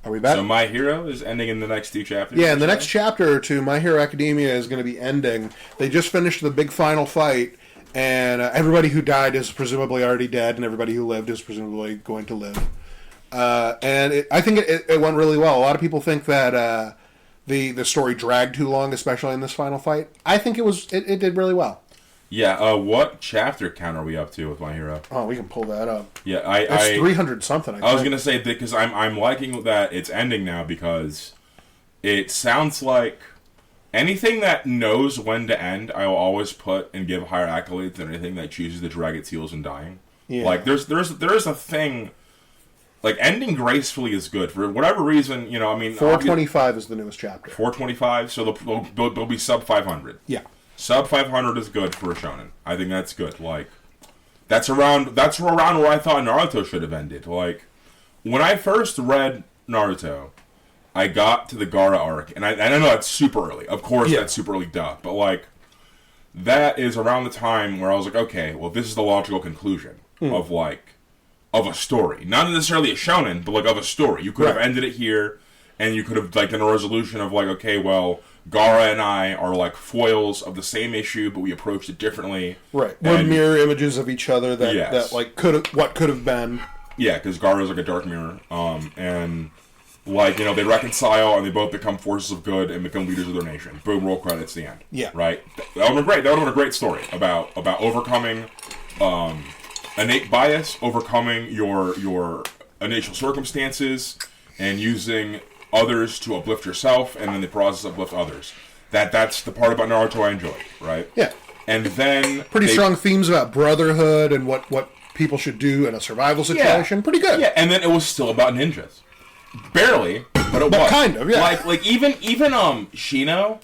Are we back? So My Hero is ending in the next 2 chapters? Yeah, in the next chapter or two, My Hero Academia is going to be ending. They just finished the big final fight, and everybody who died is presumably already dead, and everybody who lived is presumably going to live. I think it went really well. A lot of people think that the story dragged too long, especially in this final fight. I think it did really well. Yeah, what chapter count are we up to with My Hero? Oh, we can pull that up. Yeah, it's 300 something. I was gonna say because I'm liking that it's ending now because it sounds like anything that knows when to end, I will always put and give higher accolades than anything that chooses to drag its heels and dying. Yeah. Like there's a thing. Like, ending gracefully is good. For whatever reason, 425 is the newest chapter. 425, so they'll be sub 500. Yeah. Sub 500 is good for a shonen. I think that's good. Like, that's around where I thought Naruto should have ended. Like, when I first read Naruto, I got to the Gaara arc, and I know that's super early. Of course, that's super early, duh. But, like, that is around the time where I was like, okay, well, this is the logical conclusion of a story. Not necessarily a shonen, but like of a story. You could have ended it here, and you could have like done a resolution of like, okay, well, Gaara and I are like foils of the same issue, but we approached it differently. Right. We're mirror images of each other that like what could have been. Yeah, because Gaara is like a dark mirror. And like, they reconcile and they both become forces of good and become leaders of their nation. Boom, roll credits, the end. Yeah. Right? That would have been great. That would have been a great story about overcoming innate bias, overcoming your initial circumstances, and using others to uplift yourself, and in the process uplift others. That's the part about Naruto I enjoy, right? Yeah. And then pretty strong themes about brotherhood and what people should do in a survival situation. Pretty good. Yeah, and then it was still about ninjas. Barely, but it was. Kind of, yeah. Like even Shino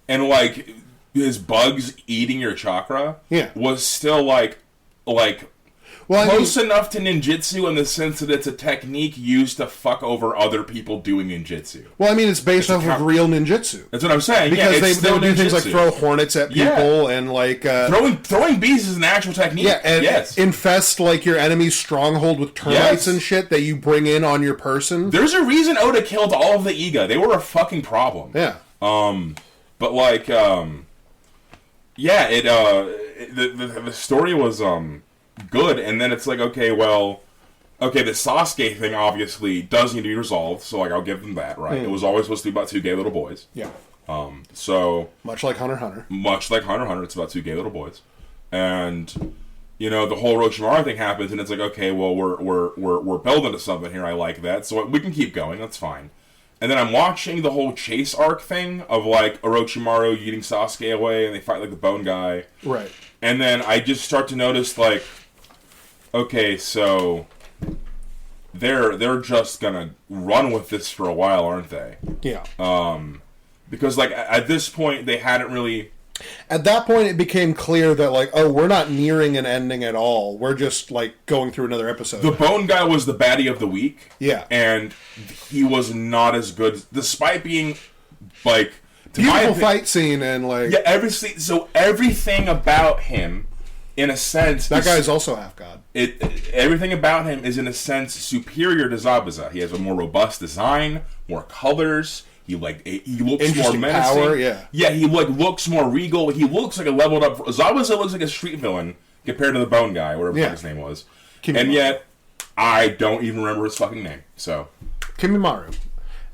and like his bugs eating your chakra was still like close enough to ninjutsu in the sense that it's a technique used to fuck over other people doing ninjutsu. Well, I mean, it's based off of real ninjutsu. That's what I'm saying. Because they would do things like throw hornets at people and like... throwing bees is an actual technique. Yeah, and infest like your enemy's stronghold with termites and shit that you bring in on your person. There's a reason Oda killed all of the Iga. They were a fucking problem. Yeah. But like, the story was... good, and then it's like, the Sasuke thing obviously does need to be resolved, so like I'll give them that, right? It was always supposed to be about 2 gay little boys. Yeah. So much like Hunter x Hunter. Much like Hunter x Hunter, it's about 2 gay little boys. And the whole Orochimaru thing happens, and it's like, okay, well we're building to something here, I like that. So we can keep going, that's fine. And then I'm watching the whole chase arc thing of like Orochimaru eating Sasuke away, and they fight like the bone guy. Right. And then I just start to notice like, okay, so they're just gonna run with this for a while, aren't they? Yeah. Because like at this point they hadn't really. At that point, it became clear that like, oh, we're not nearing an ending at all. We're just like going through another episode. The bone guy was the baddie of the week. Yeah. And he was not as good, despite being like beautiful fight scene and like everything about him. In a sense, that guy's also half god. Everything about him is in a sense superior to Zabuza. He has a more robust design, more colors. He looks more menacing. Power, he looks more regal. He looks like a leveled up. Zabuza looks like a street villain compared to the Bone Guy, whatever his name was. And yet, I don't even remember his fucking name. So, Kimimaro.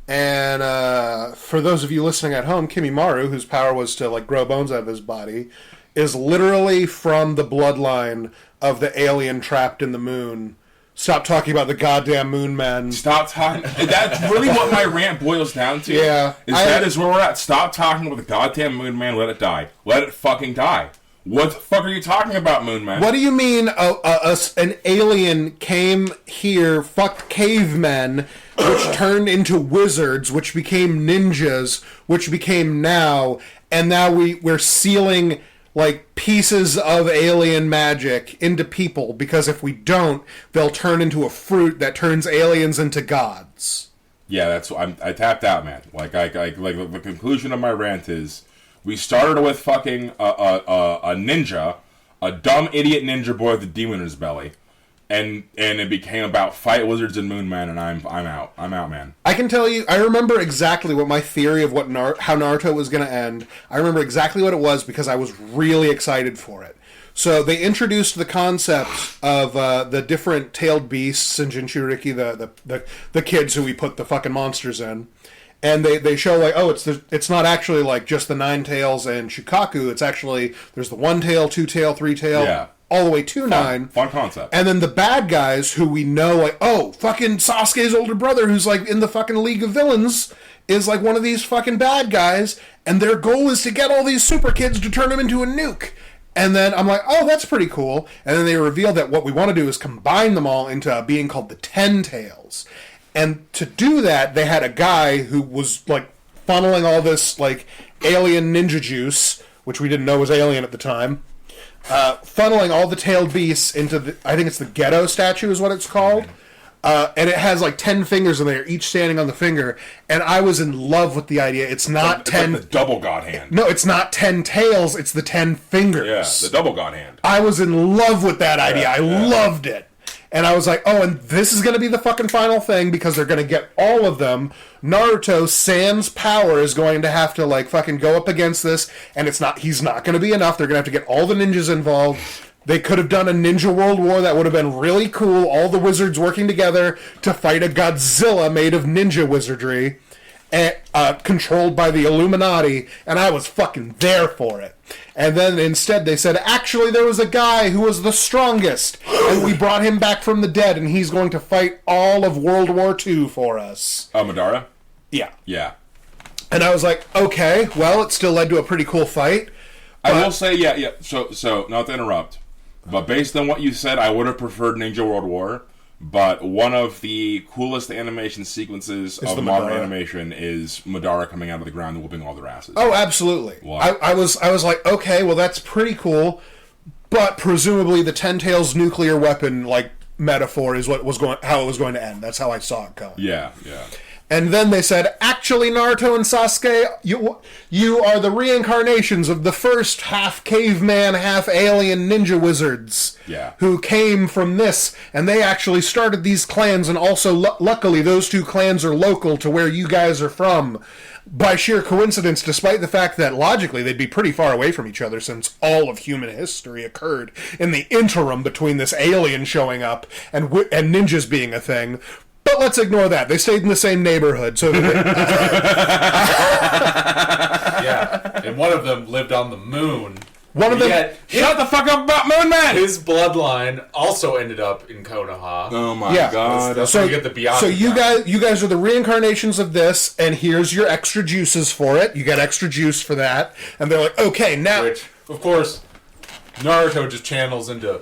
And for those of you listening at home, Kimimaro, whose power was to like grow bones out of his body, is literally from the bloodline of the alien trapped in the moon. Stop talking about the goddamn moon men. Stop talking. That's really what my rant boils down to. Yeah. That is where we're at. Stop talking about the goddamn moon man. Let it die. Let it fucking die. What the fuck are you talking about, moon man? What do you mean an alien came here, fucked cavemen, which turned into wizards, which became ninjas, which became now, and now we're sealing... like pieces of alien magic into people, because if we don't, they'll turn into a fruit that turns aliens into gods. Yeah, that's what I tapped out, man. Like the conclusion of my rant is, we started with fucking a ninja, a dumb idiot ninja boy with a demon in his belly, and it became about fight wizards and moon men, and I'm out. I'm out, man. I can tell you, I remember exactly what my theory of what how Naruto was going to end. I remember exactly what it was because I was really excited for it. So they introduced the concept of the different tailed beasts in Jinchuriki, the kids who we put the fucking monsters in. And they show like, oh, it's not actually like just the 9 tails and Shukaku. It's actually, there's the 1 tail, 2 tail, 3 tail, all the way to 9. Fun concept. And then the bad guys who we know, like, oh, fucking Sasuke's older brother who's like in the fucking League of Villains is like one of these fucking bad guys. And their goal is to get all these super kids to turn them into a nuke. And then I'm like, oh, that's pretty cool. And then they reveal that what we want to do is combine them all into a being called the 10 tails. And to do that, they had a guy who was, like, funneling all this, like, alien ninja juice, which we didn't know was alien at the time, funneling all the tailed beasts into I think it's the ghetto statue is what it's called. And it has, like, 10 fingers in there, each standing on the finger. And I was in love with the idea. It's not 10... It's like the double god hand. No, it's not 10 tails, it's the 10 fingers. Yeah, the double god hand. I was in love with that idea. I loved it. And I was like, oh, and this is going to be the fucking final thing because they're going to get all of them. Naruto, sans power, is going to have to, like, fucking go up against this, and he's not going to be enough. They're going to have to get all the ninjas involved. They could have done a ninja world war that would have been really cool, all the wizards working together to fight a Godzilla made of ninja wizardry, and, controlled by the Illuminati, and I was fucking there for it. And then instead they said, actually there was a guy who was the strongest, and we brought him back from the dead, and he's going to fight all of World War II for us. Madara? Yeah. Yeah. And I was like, okay, well, it still led to a pretty cool fight. I will say, yeah. So not to interrupt, but based on what you said, I would have preferred Ninja World War. But one of the coolest animation sequences of modern animation is Madara coming out of the ground and whooping all their asses. Oh, absolutely. Wow. I was like, okay, well, that's pretty cool. But presumably the Ten Tails nuclear weapon, like, metaphor is how it was going to end. That's how I saw it going. Yeah. And then they said, actually, Naruto and Sasuke, you are the reincarnations of the first half caveman, half alien ninja wizards. Yeah. Who came from this, and they actually started these clans, and also, luckily, those 2 clans are local to where you guys are from. By sheer coincidence, despite the fact that, logically, they'd be pretty far away from each other since all of human history occurred in the interim between this alien showing up and ninjas being a thing. But let's ignore that. They stayed in the same neighborhood. So yeah, and one of them lived on the moon. One of them... Shut the fuck up about Moon Man! His bloodline also ended up in Konoha. Oh my god. That's where you get the Byakugan. So you guys are the reincarnations of this, and here's your extra juices for it. You get extra juice for that. And they're like, okay, now... Which, of course, Naruto just channels into...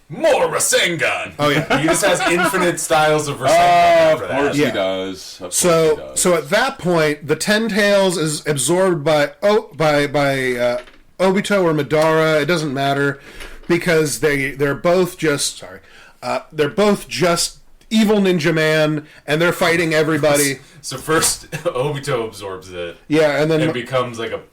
more Rasengan! Oh, yeah. He just has infinite styles of Rasengan. Of course he does. So at that point, the 10 Tails is absorbed by Obito or Madara. It doesn't matter because they're both just evil ninja man, and they're fighting everybody. So first, Obito absorbs it. Yeah, and then it becomes like a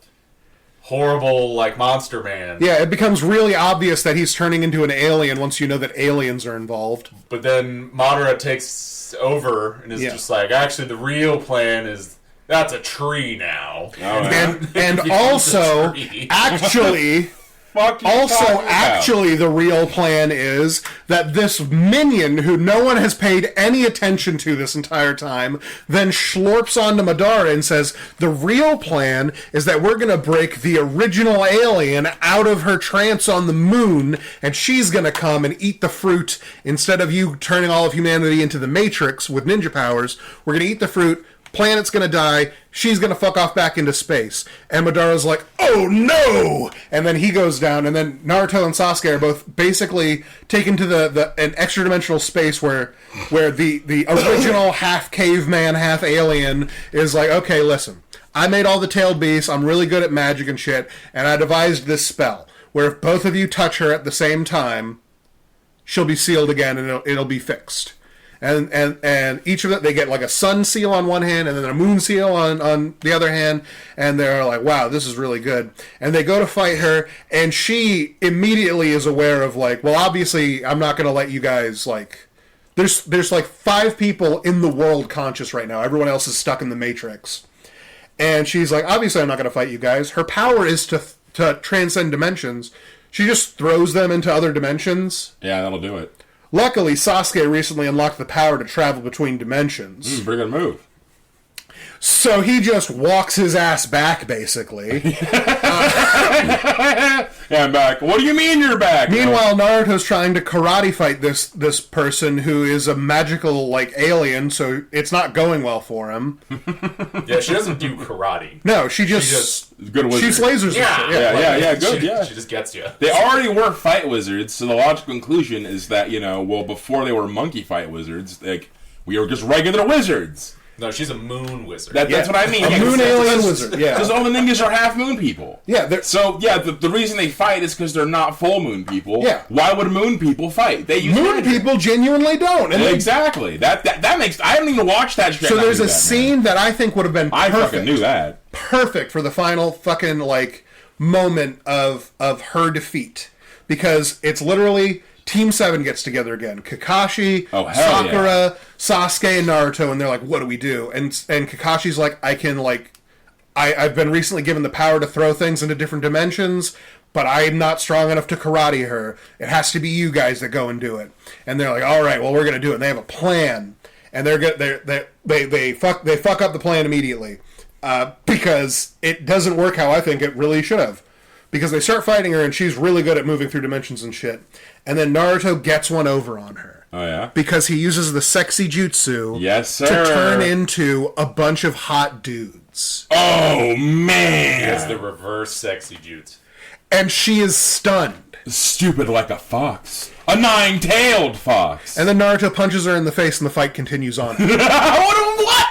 horrible, like, monster man. Yeah, it becomes really obvious that he's turning into an alien once you know that aliens are involved. But then Madara takes over and is just like, actually, the real plan is that's a tree now. Oh, and also, actually... Actually, the real plan is that this minion, who no one has paid any attention to this entire time, then schlorps onto Madara and says, the real plan is that we're going to break the original alien out of her trance on the moon, and she's going to come and eat the fruit. Instead of you turning all of humanity into the Matrix with ninja powers, we're going to eat the fruit. Planet's gonna die, she's gonna fuck off back into space. And Madara's like, oh no! And then he goes down, and then Naruto and Sasuke are both basically taken to an extra-dimensional space where the original half caveman, half alien is like, okay, listen, I made all the tailed beasts, I'm really good at magic and shit, and I devised this spell, where if both of you touch her at the same time, she'll be sealed again and it'll be fixed. and each of them, they get like a sun seal on one hand and then a moon seal on the other hand, and they're like, wow, this is really good. And they go to fight her, and she immediately is aware of like, well, obviously I'm not going to let you guys like, there's like 5 people in the world conscious right now. Everyone else is stuck in the Matrix. And she's like, obviously I'm not going to fight you guys. Her power is to transcend dimensions. She just throws them into other dimensions. Yeah, that'll do it. Luckily, Sasuke recently unlocked the power to travel between dimensions. Pretty good move. So he just walks his ass back, basically. Yeah, I'm back. What do you mean you're back? Meanwhile, Naruto's trying to karate fight this person who is a magical, like, alien, so it's not going well for him. Yeah, she doesn't do karate. No, she just good wizard. shoots lasers. Yeah, good, yeah. She just gets you. They already were fight wizards, so the logical conclusion is that, well, before they were monkey fight wizards, like, we were just regular wizards. No, she's a moon wizard. That's what I mean. A moon alien wizard, yeah. Because all the ninjas are half moon people. Yeah. So, the reason they fight is because they're not full moon people. Yeah. Why would moon people fight? They use moon people genuinely don't. And exactly. That makes... I haven't even watched that shit. So there's a scene that I think would have been perfect. I fucking knew that. Perfect for the final fucking, like, moment of her defeat. Because it's literally... Team 7 gets together again. Kakashi, Sakura, Sasuke, and Naruto, and they're like, what do we do? And Kakashi's like, I've been recently given the power to throw things into different dimensions, but I'm not strong enough to karate her. It has to be you guys that go and do it. And they're like, all right, well, we're going to do it. And they have a plan. And they fuck up the plan immediately. Because it doesn't work how I think it really should have. Because they start fighting her, and she's really good at moving through dimensions and shit. And then Naruto gets one over on her. Oh, yeah? Because he uses the sexy jutsu to turn into a bunch of hot dudes. Oh, man! It's the reverse sexy jutsu. And she is stunned. Stupid like a fox. A 9-tailed fox. And then Naruto punches her in the face, and the fight continues on. What?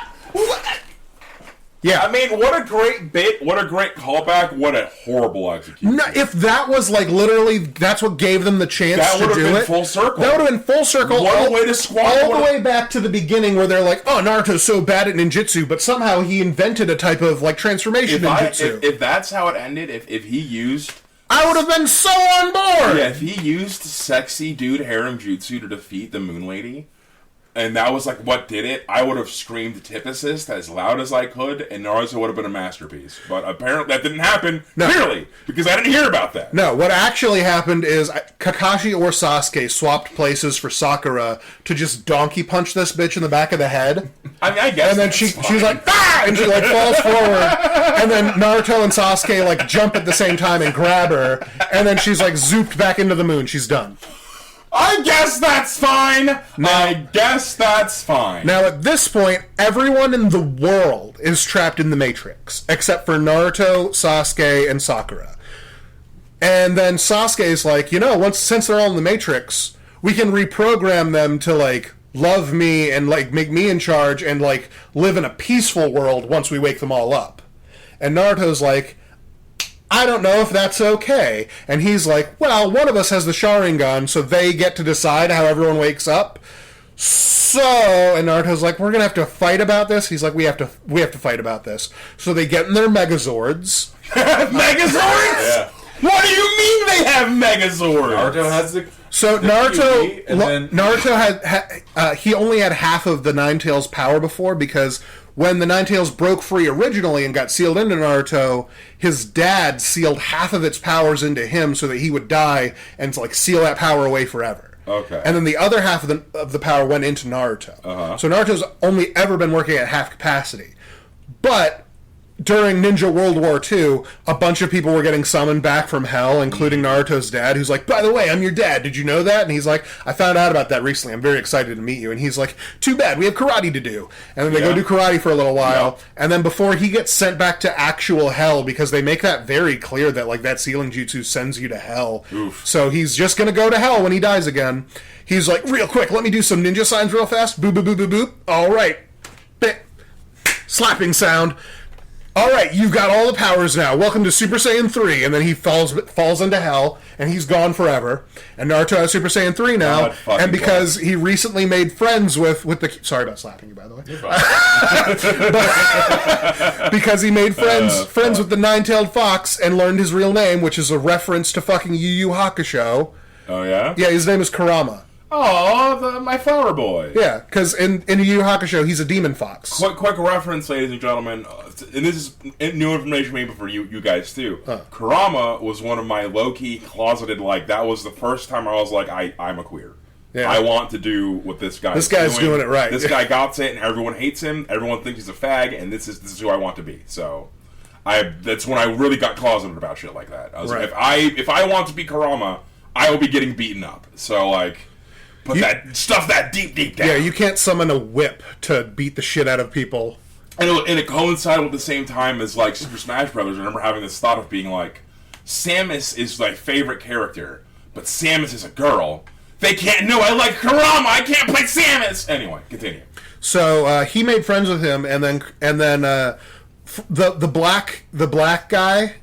Yeah. I mean, what a great bit, what a great callback, what a horrible execution. No, if that was, like, literally, that's what gave them the chance to do it. That would have been full circle. That would have been full circle. What a way to squat. All the way back to the beginning where they're like, oh, Naruto's so bad at ninjutsu, but somehow he invented a type of, like, transformation ninjutsu. If that's how it ended, if he used... I would have been so on board! Yeah, if he used sexy dude harem jutsu to defeat the Moon Lady... And that was like what did it. I would have screamed "Typicist" as loud as I could, and Naruto would have been a masterpiece. But apparently that didn't happen. No. Clearly, because I didn't hear about that. No, what actually happened is Kakashi or Sasuke swapped places for Sakura to just donkey punch this bitch in the back of the head. I mean, I guess. And then she's like, ah! And she like falls forward. And then Naruto and Sasuke like jump at the same time and grab her. And then she's like zooped back into the moon. She's done. I guess that's fine. Now, at this point, everyone in the world is trapped in the Matrix, except for Naruto, Sasuke, and Sakura. And then Sasuke's like, since they're all in the Matrix, we can reprogram them to, like, love me and, like, make me in charge and, like, live in a peaceful world once we wake them all up. And Naruto's like, I don't know if that's okay. And he's like, well, one of us has the Sharingan, so they get to decide how everyone wakes up. So, and Naruto's like, we're going to have to fight about this? He's like, we have to fight about this. So they get in their Megazords. Megazords? Yeah. What do you mean they have Megazords? Naruto has the... So Naruto had he only had half of the Nine-Tails power before, because when the Nine-Tails broke free originally and got sealed into Naruto, his dad sealed half of its powers into him so that he would die and like seal that power away forever. Okay. And then the other half of the power went into Naruto. Uh-huh. So Naruto's only ever been working at half capacity. But during Ninja World War II, a bunch of people were getting summoned back from hell, including Naruto's dad, who's like, by the way, I'm your dad. Did you know that? And he's like, I found out about that recently. I'm very excited to meet you. And he's like, too bad. We have karate to do. And then they go do karate for a little while. Yeah. And then before he gets sent back to actual hell, because they make that very clear that like that sealing jutsu sends you to hell. Oof. So he's just going to go to hell when he dies again. He's like, real quick, let me do some ninja signs real fast. Boop, boop, boop, boop, boop. All right. Bit. Slapping sound. all right, you've got all the powers now. Welcome to Super Saiyan 3. And then he falls into hell, and he's gone forever. And Naruto has Super Saiyan 3 now. And because he recently made friends with the... Sorry about slapping you, by the way. You're fine. Because he made friends with the nine-tailed fox and learned his real name, which is a reference to fucking Yu Yu Hakusho. Oh, yeah? Yeah, his name is Kurama. Oh, my flower boy. Yeah, because in Yu Yu Hakusho, he's a demon fox. Quick reference, ladies and gentlemen, and this is new information maybe for you guys too. Kurama was one of my low-key closeted, like, that was the first time I was like, I'm a queer. Yeah. I want to do what this guy is doing. This guy's doing it right. This guy got it, and everyone hates him, everyone thinks he's a fag, and this is who I want to be. So, that's when I really got closeted about shit like that. I was like, if I want to be Kurama, I will be getting beaten up. So, like... Put that stuff that deep down. Yeah, you can't summon a whip to beat the shit out of people. And it coincided with the same time as, like, Super Smash Brothers. I remember having this thought of being like, Samus is my favorite character, but Samus is a girl. They can't know I like Kurama. I can't play Samus. Anyway, continue. So he made friends with him, and then the black guy.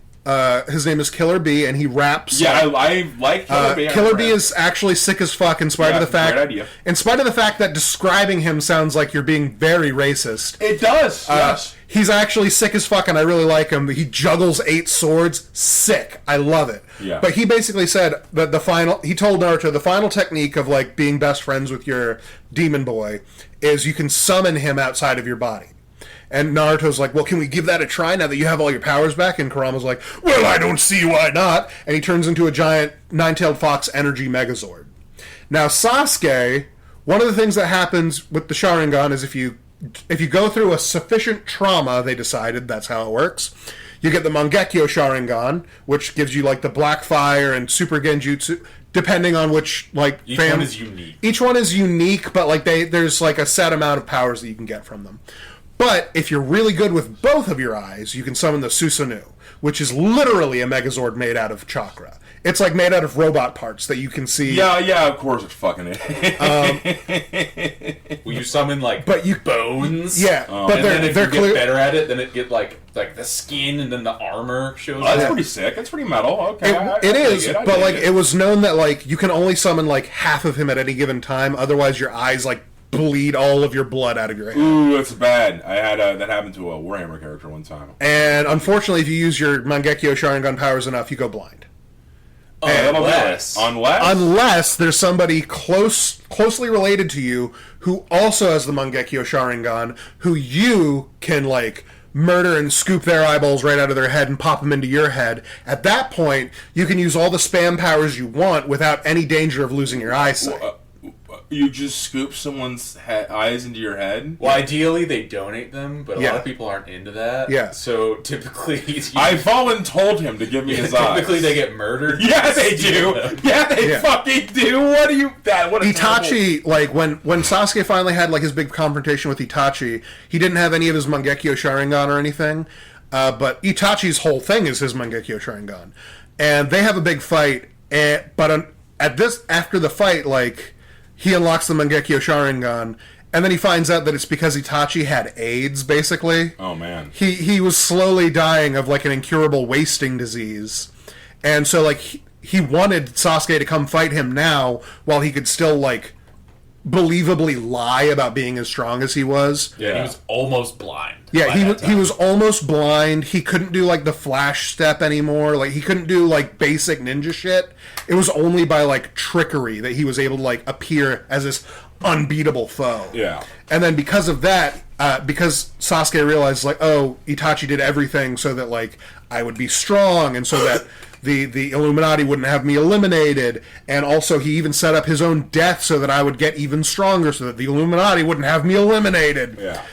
His name is Killer B, and he raps. Yeah, I like Killer B. Killer B is actually sick as fuck, in spite of the fact. Great idea. In spite of the fact that describing him sounds like you're being very racist. It does. Yes. He's actually sick as fuck, and I really like him. He juggles 8 swords. Sick. I love it. Yeah. But he basically said that he told Naruto the final technique of, like, being best friends with your demon boy is you can summon him outside of your body. And Naruto's like, well, can we give that a try now that you have all your powers back? And Kurama's like, well, I don't see why not. And he turns into a giant nine-tailed fox energy Megazord. Now, Sasuke, one of the things that happens with the Sharingan is if you go through a sufficient trauma, they decided that's how it works, you get the Mangekyo Sharingan, which gives you, like, the Black Fire and Super Genjutsu, depending on which, like... Each one is unique. Each one is unique, but, like, there's, like, a set amount of powers that you can get from them. But if you're really good with both of your eyes, you can summon the Susanoo, which is literally a Megazord made out of chakra. It's like made out of robot parts that you can see. Yeah, of course it's fucking it. Will you summon like bones? Yeah, but then if you get better at it, then it get like the skin and then the armor shows. Oh, that's pretty sick. That's pretty metal. Okay, it is. But like it was known that like you can only summon like half of him at any given time. Otherwise, your eyes like bleed all of your blood out of your head. Ooh, that's bad. I had that happened to a Warhammer character one time. And unfortunately, if you use your Mangekyo Sharingan powers enough, you go blind. Unless there's somebody closely related to you who also has the Mangekyo Sharingan, who you can like murder and scoop their eyeballs right out of their head and pop them into your head. At that point, you can use all the spam powers you want without any danger of losing your eyesight. You just scoop someone's eyes into your head? Well, ideally they donate them, but a lot of people aren't into that. Yeah. So typically... I've told him to give me his eyes. Typically they get murdered. Yeah, they do. Yeah, they fucking do. What are you... What Itachi, like, when Sasuke finally had, like, his big confrontation with Itachi, he didn't have any of his Mangekyo Sharingan or anything, but Itachi's whole thing is his Mangekyo Sharingan. And they have a big fight, but after the fight, like... He unlocks the Mangekyo Sharingan, and then he finds out that it's because Itachi had AIDS, basically. Oh, man. He was slowly dying of, like, an incurable wasting disease. And so, like, he wanted Sasuke to come fight him now, while he could still, like, believably lie about being as strong as he was. Yeah, he was almost blind. Yeah, he was almost blind. He couldn't do, like, the flash step anymore. Like, he couldn't do, like, basic ninja shit. It was only by, like, trickery that he was able to, like, appear as this unbeatable foe. Yeah. And then because of that, because Sasuke realized, like, oh, Itachi did everything so that, like, I would be strong, and so that the Illuminati wouldn't have me eliminated, and also he even set up his own death so that I would get even stronger, so that the Illuminati wouldn't have me eliminated. Yeah.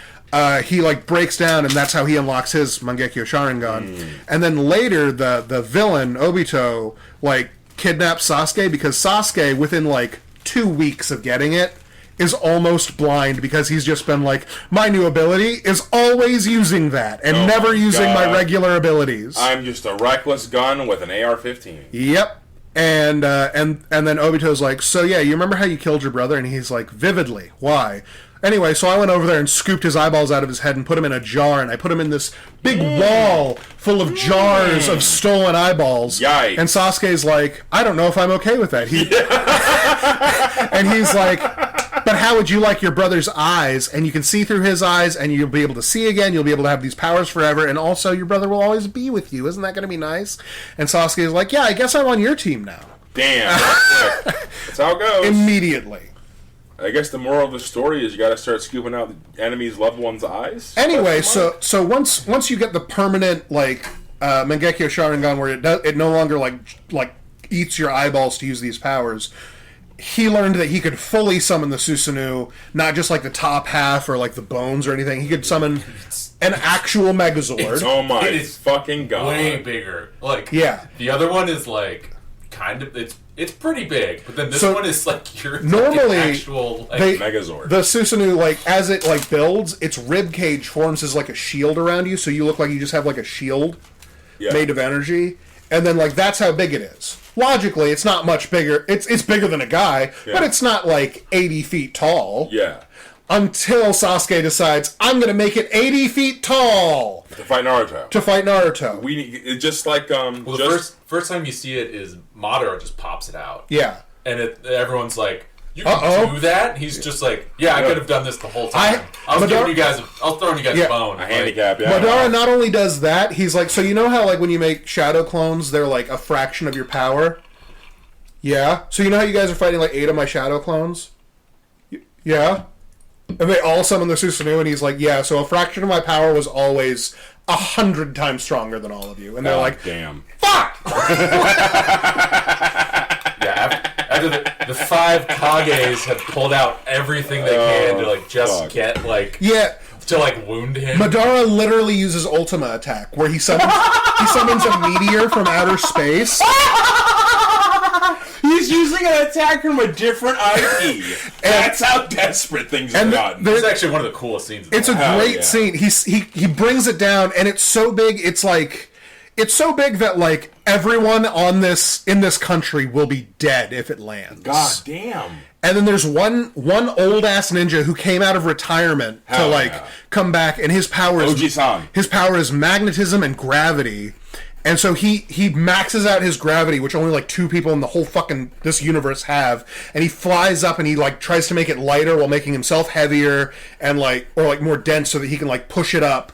He like breaks down, and that's how he unlocks his Mangekyo Sharingan. And then later, the villain Obito like kidnaps Sasuke because Sasuke, within like 2 weeks of getting it, is almost blind because he's just been like, my new ability is always using that and never using my regular abilities. I'm just a reckless gun with an AR-15. Yep. And then Obito's like, so yeah, you remember how you killed your brother? And he's like, vividly. Why? Anyway, so I went over there and scooped his eyeballs out of his head and put him in a jar, and I put him in this big wall full of jars of stolen eyeballs. Yikes. And Sasuke's like, I don't know if I'm okay with that. And he's like, but how would you like your brother's eyes? And you can see through his eyes, and you'll be able to see again. You'll be able to have these powers forever, and also your brother will always be with you. Isn't that going to be nice? And Sasuke's like, yeah, I guess I'm on your team now. Damn. That's how it goes. Immediately. I guess the moral of the story is you got to start scooping out the enemy's loved one's eyes. Anyway, so once you get the permanent Mangekyo Sharingan where it no longer like eats your eyeballs to use these powers, he learned that he could fully summon the Susanoo, not just like the top half or like the bones or anything. He could summon an actual Megazord. Oh my fucking god! Way bigger. Like the other one is like kind of it's pretty big, but then this one is like your normally actual Megazord. The Susanoo, like as it like builds, its rib cage forms as like a shield around you, so you look like you just have like a shield made of energy, and then like that's how big it is. Logically, it's not much bigger. It's bigger than a guy, but it's not like 80 feet tall. Yeah. Until Sasuke decides, I'm going to make it 80 feet tall to fight Naruto. We just like the first time you see it is Madara just pops it out. Yeah, and everyone's like, "You can do that?" He's just like, "Yeah, I could have done this the whole time. I was throwing you guys a bone, a handicap." Yeah. Madara not only does that, he's like, so you know how like when you make shadow clones, they're like a fraction of your power. Yeah. So you know how you guys are fighting like 8 of my shadow clones. Yeah. And they all summon the Susanoo, and he's like, yeah, so a fraction of my power was always 100 times stronger than all of you. And they're like, damn. Fuck! After the 5 Kages have pulled out everything they can to like just get like... Yeah. To like wound him. Madara literally uses Ultima attack, where he summons a meteor from outer space. He's using an attack from a different IP. That's how desperate things have gotten. This is actually one of the coolest scenes. It's a great scene. He brings it down, and it's so big. It's so big that like everyone in this country will be dead if it lands. God damn. And then there's one old ass ninja who came out of retirement come back, and his power is magnetism and gravity. And so he maxes out his gravity, which only like 2 people in the whole fucking this universe have, and he flies up and he like tries to make it lighter while making himself heavier and like more dense so that he can like push it up.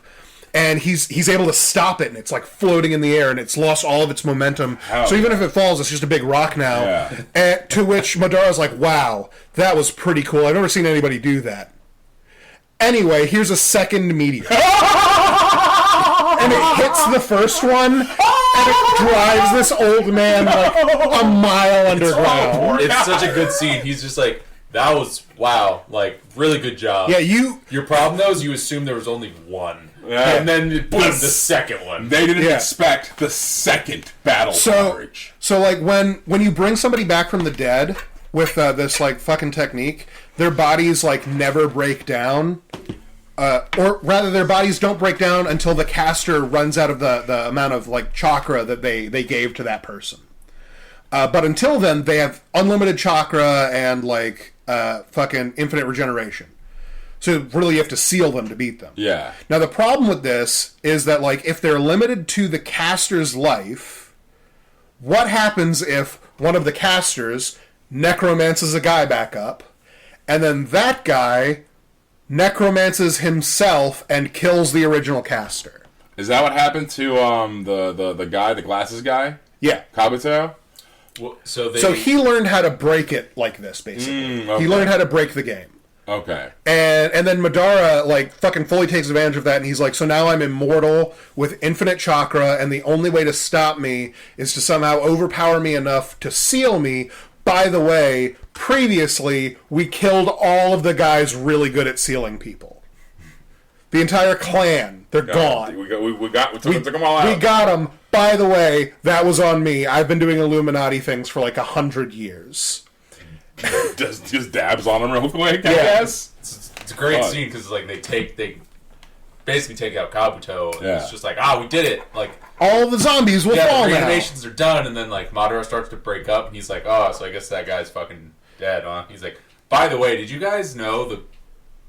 And he's able to stop it, and it's like floating in the air, and it's lost all of its momentum. So even if it falls, it's just a big rock now. Yeah. And to which Madara's like, wow, that was pretty cool. I've never seen anybody do that. Anyway, here's a second meteor. And it hits the first one, and it drives this old man like a mile underground. It's such a good scene. He's just like, that was, wow, like, really good job. Yeah, Your problem, though, is you assume there was only one. Yeah. And then, boom, the second one. They didn't expect the second battle coverage. So, like, when you bring somebody back from the dead with this, like, fucking technique, their bodies, like, never break down. Or rather, their bodies don't break down until the caster runs out of the amount of like chakra that they gave to that person. But until then, they have unlimited chakra and like fucking infinite regeneration. So really, you have to seal them to beat them. Yeah. Now the problem with this is that like if they're limited to the caster's life, what happens if one of the casters necromances a guy back up, and then that guy necromances himself and kills the original caster? Is that what happened to the guy, the glasses guy? Yeah. Kabuto? Well, so he learned how to break it like this, basically. Okay. He learned how to break the game. Okay. And then Madara, like, fucking fully takes advantage of that, and he's like, so now I'm immortal with infinite chakra, and the only way to stop me is to somehow overpower me enough to seal me. By the way, previously, we killed all of the guys really good at sealing people. The entire clan, they're gone. We took them all out. We got them. By the way, that was on me. I've been doing Illuminati things for like 100 years. just dabs on them real quick, I guess. It's a great scene because like they basically take out Kabuto. And Yeah. It's just like, we did it. Like all the zombies will fall the now. reanimations are done, and then like Madara starts to break up, and he's like, so I guess that guy's fucking dead, huh? He's like, by the way, did you guys know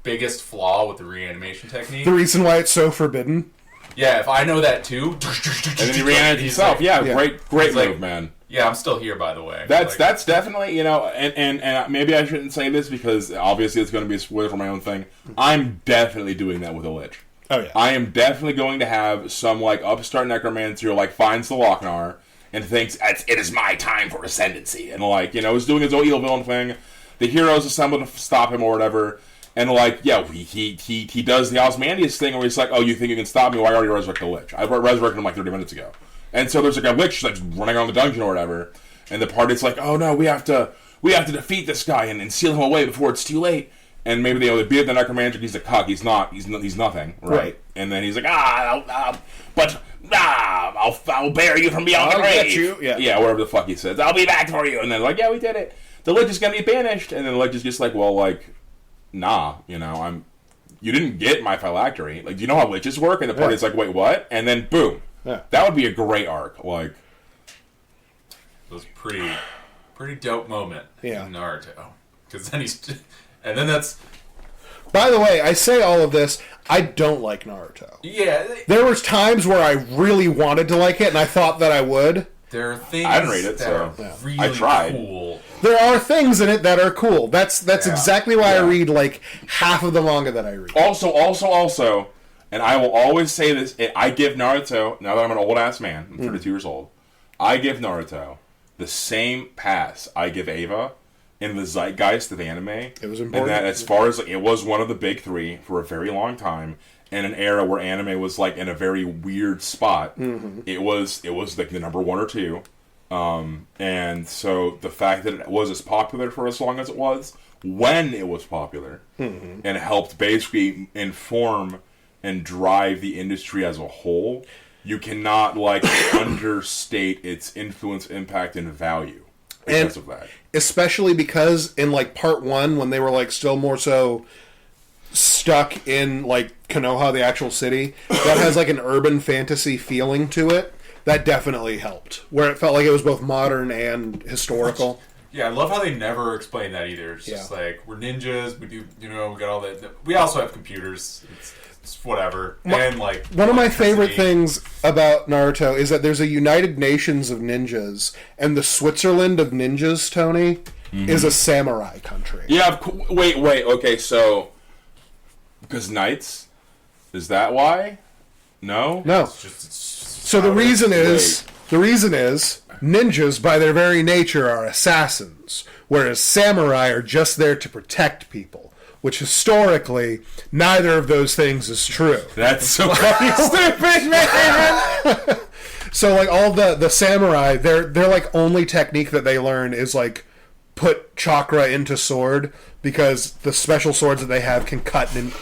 biggest flaw with the reanimation technique. The reason why it's so forbidden. Yeah, if I know that too, and then he reanimated himself. Great move, like, man. Yeah, I'm still here, by the way. That's definitely, and maybe I shouldn't say this because obviously it's going to be a spoiler for my own thing. I'm definitely doing that with a Lich. Oh yeah, I am definitely going to have some like upstart necromancer who finds the Lochnar and thinks it is my time for ascendancy, and is doing his own evil villain thing. The heroes assemble to stop him or whatever, and he does the Osmandius thing where he's like, oh, you think you can stop me? Well, I already resurrected the Lich. I resurrected him 30 minutes ago. And so there's a Lich that's running around the dungeon or whatever, and the party's like, oh no, we have to defeat this guy and seal him away before it's too late. And maybe they beat the necromancer. He's a cuck. He's nothing, right? And then he's like, I'll bear you from beyond the grave. Get you. Yeah, whatever the fuck he says. I'll be back for you. And then yeah, we did it. The Lich is gonna be banished, and then the Lich is just nah, you didn't get my phylactery. Do you know how Liches work? And the party's like, wait, what? And then boom. Yeah. That would be a great arc. It was pretty dope moment in Naruto. Because then and then that's... By the way, I say all of this, I don't like Naruto. Yeah. There was times where I really wanted to like it, and I thought that I would. There are things I didn't read it, that so are really I tried. Cool. There are things in it that are cool. That's exactly why I read half of the manga that I read. Also, and I will always say this, I give Naruto, now that I'm an old-ass man, I'm 32 years old, I give Naruto the same pass I give Eva in the zeitgeist of anime. It was important. And that as far as, it was one of the big three for a very long time, in an era where anime was, in a very weird spot. Mm-hmm. It was the number one or two. And so the fact that it was as popular for as long as it was, when it was popular, and helped basically inform and drive the industry as a whole, you cannot understate its influence, impact, and value because of that. Especially because in part one, when they were still more so stuck in Konoha, the actual city, that has an urban fantasy feeling to it. That definitely helped, where it felt like it was both modern and historical. Yeah, I love how they never explain that either. It's just we're ninjas, we do, we got all that. We also have computers. It's whatever. And one of my favorite things about Naruto is that there's a United Nations of ninjas, and the Switzerland of ninjas, Tony, is a samurai country. Yeah, wait, okay, so because knights, is that why? No. So the reason is ninjas by their very nature are assassins, whereas samurai are just there to protect people. Which historically, neither of those things is true. That's so fucking stupid, man. So all the samurai, their only technique that they learn is put chakra into sword, because the special swords that they have can cut in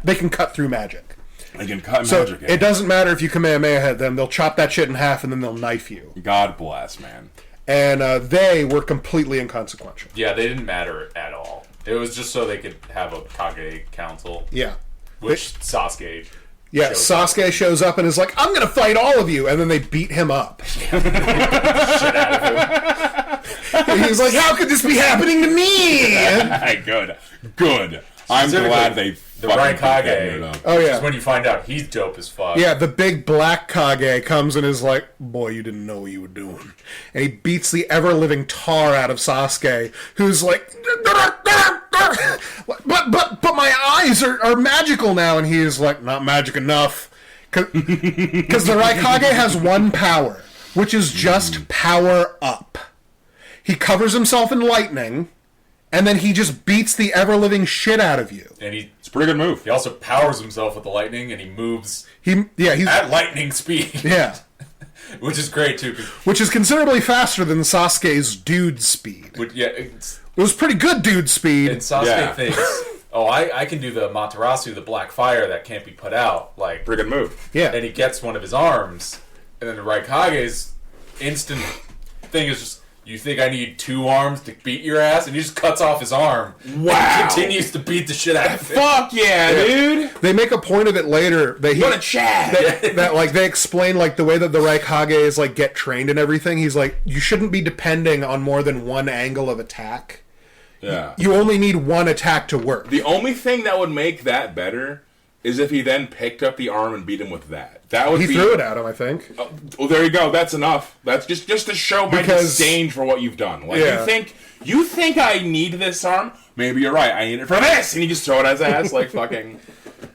they can cut through magic. They can cut so magic. It doesn't matter if you Kamehameha them; they'll chop that shit in half and then they'll knife you. God bless, man. And they were completely inconsequential. Yeah, they didn't matter at all. It was just so they could have a Kage council. Yeah. Which Sasuke. Yeah, Sasuke shows up and is like, I'm going to fight all of you. And then they beat him up. Shit out of him. And he's like, how could this be happening to me? Good. I'm glad they the Raikage. Oh, yeah. Is when you find out he's dope as fuck. Yeah, the big black Kage comes and is like, boy, you didn't know what you were doing. And he beats the ever-living tar out of Sasuke, who's like, but my eyes are magical now. And he is like, not magic enough. Because the Raikage has one power, which is just power up. He covers himself in lightning, and then he just beats the ever-living shit out of you. And it's a pretty good move. He also powers himself with the lightning, and he moves he's at lightning speed. Yeah. Which is great, too. Which is considerably faster than Sasuke's dude speed. It was pretty good dude speed. And Sasuke thinks, I can do the Matarasu, the black fire that can't be put out. Pretty good move. Yeah. And he gets one of his arms, and then the Raikage's instant thing is just, you think I need 2 arms to beat your ass? And he just cuts off his arm. Wow. And continues to beat the shit out of him. Fuck yeah, dude. They make a point of it later. What a Chad. That they explain the way that the Raikage is get trained and everything. He's like, you shouldn't be depending on more than one angle of attack. Yeah. You only need one attack to work. The only thing that would make that better is if he then picked up the arm and beat him with that. That would He be... threw it at him, I think. Well, there you go. That's enough. That's just to show my disdain for what you've done. Like, you think I need this arm? Maybe you're right. I need it for this! And you just throw it at his ass like fucking...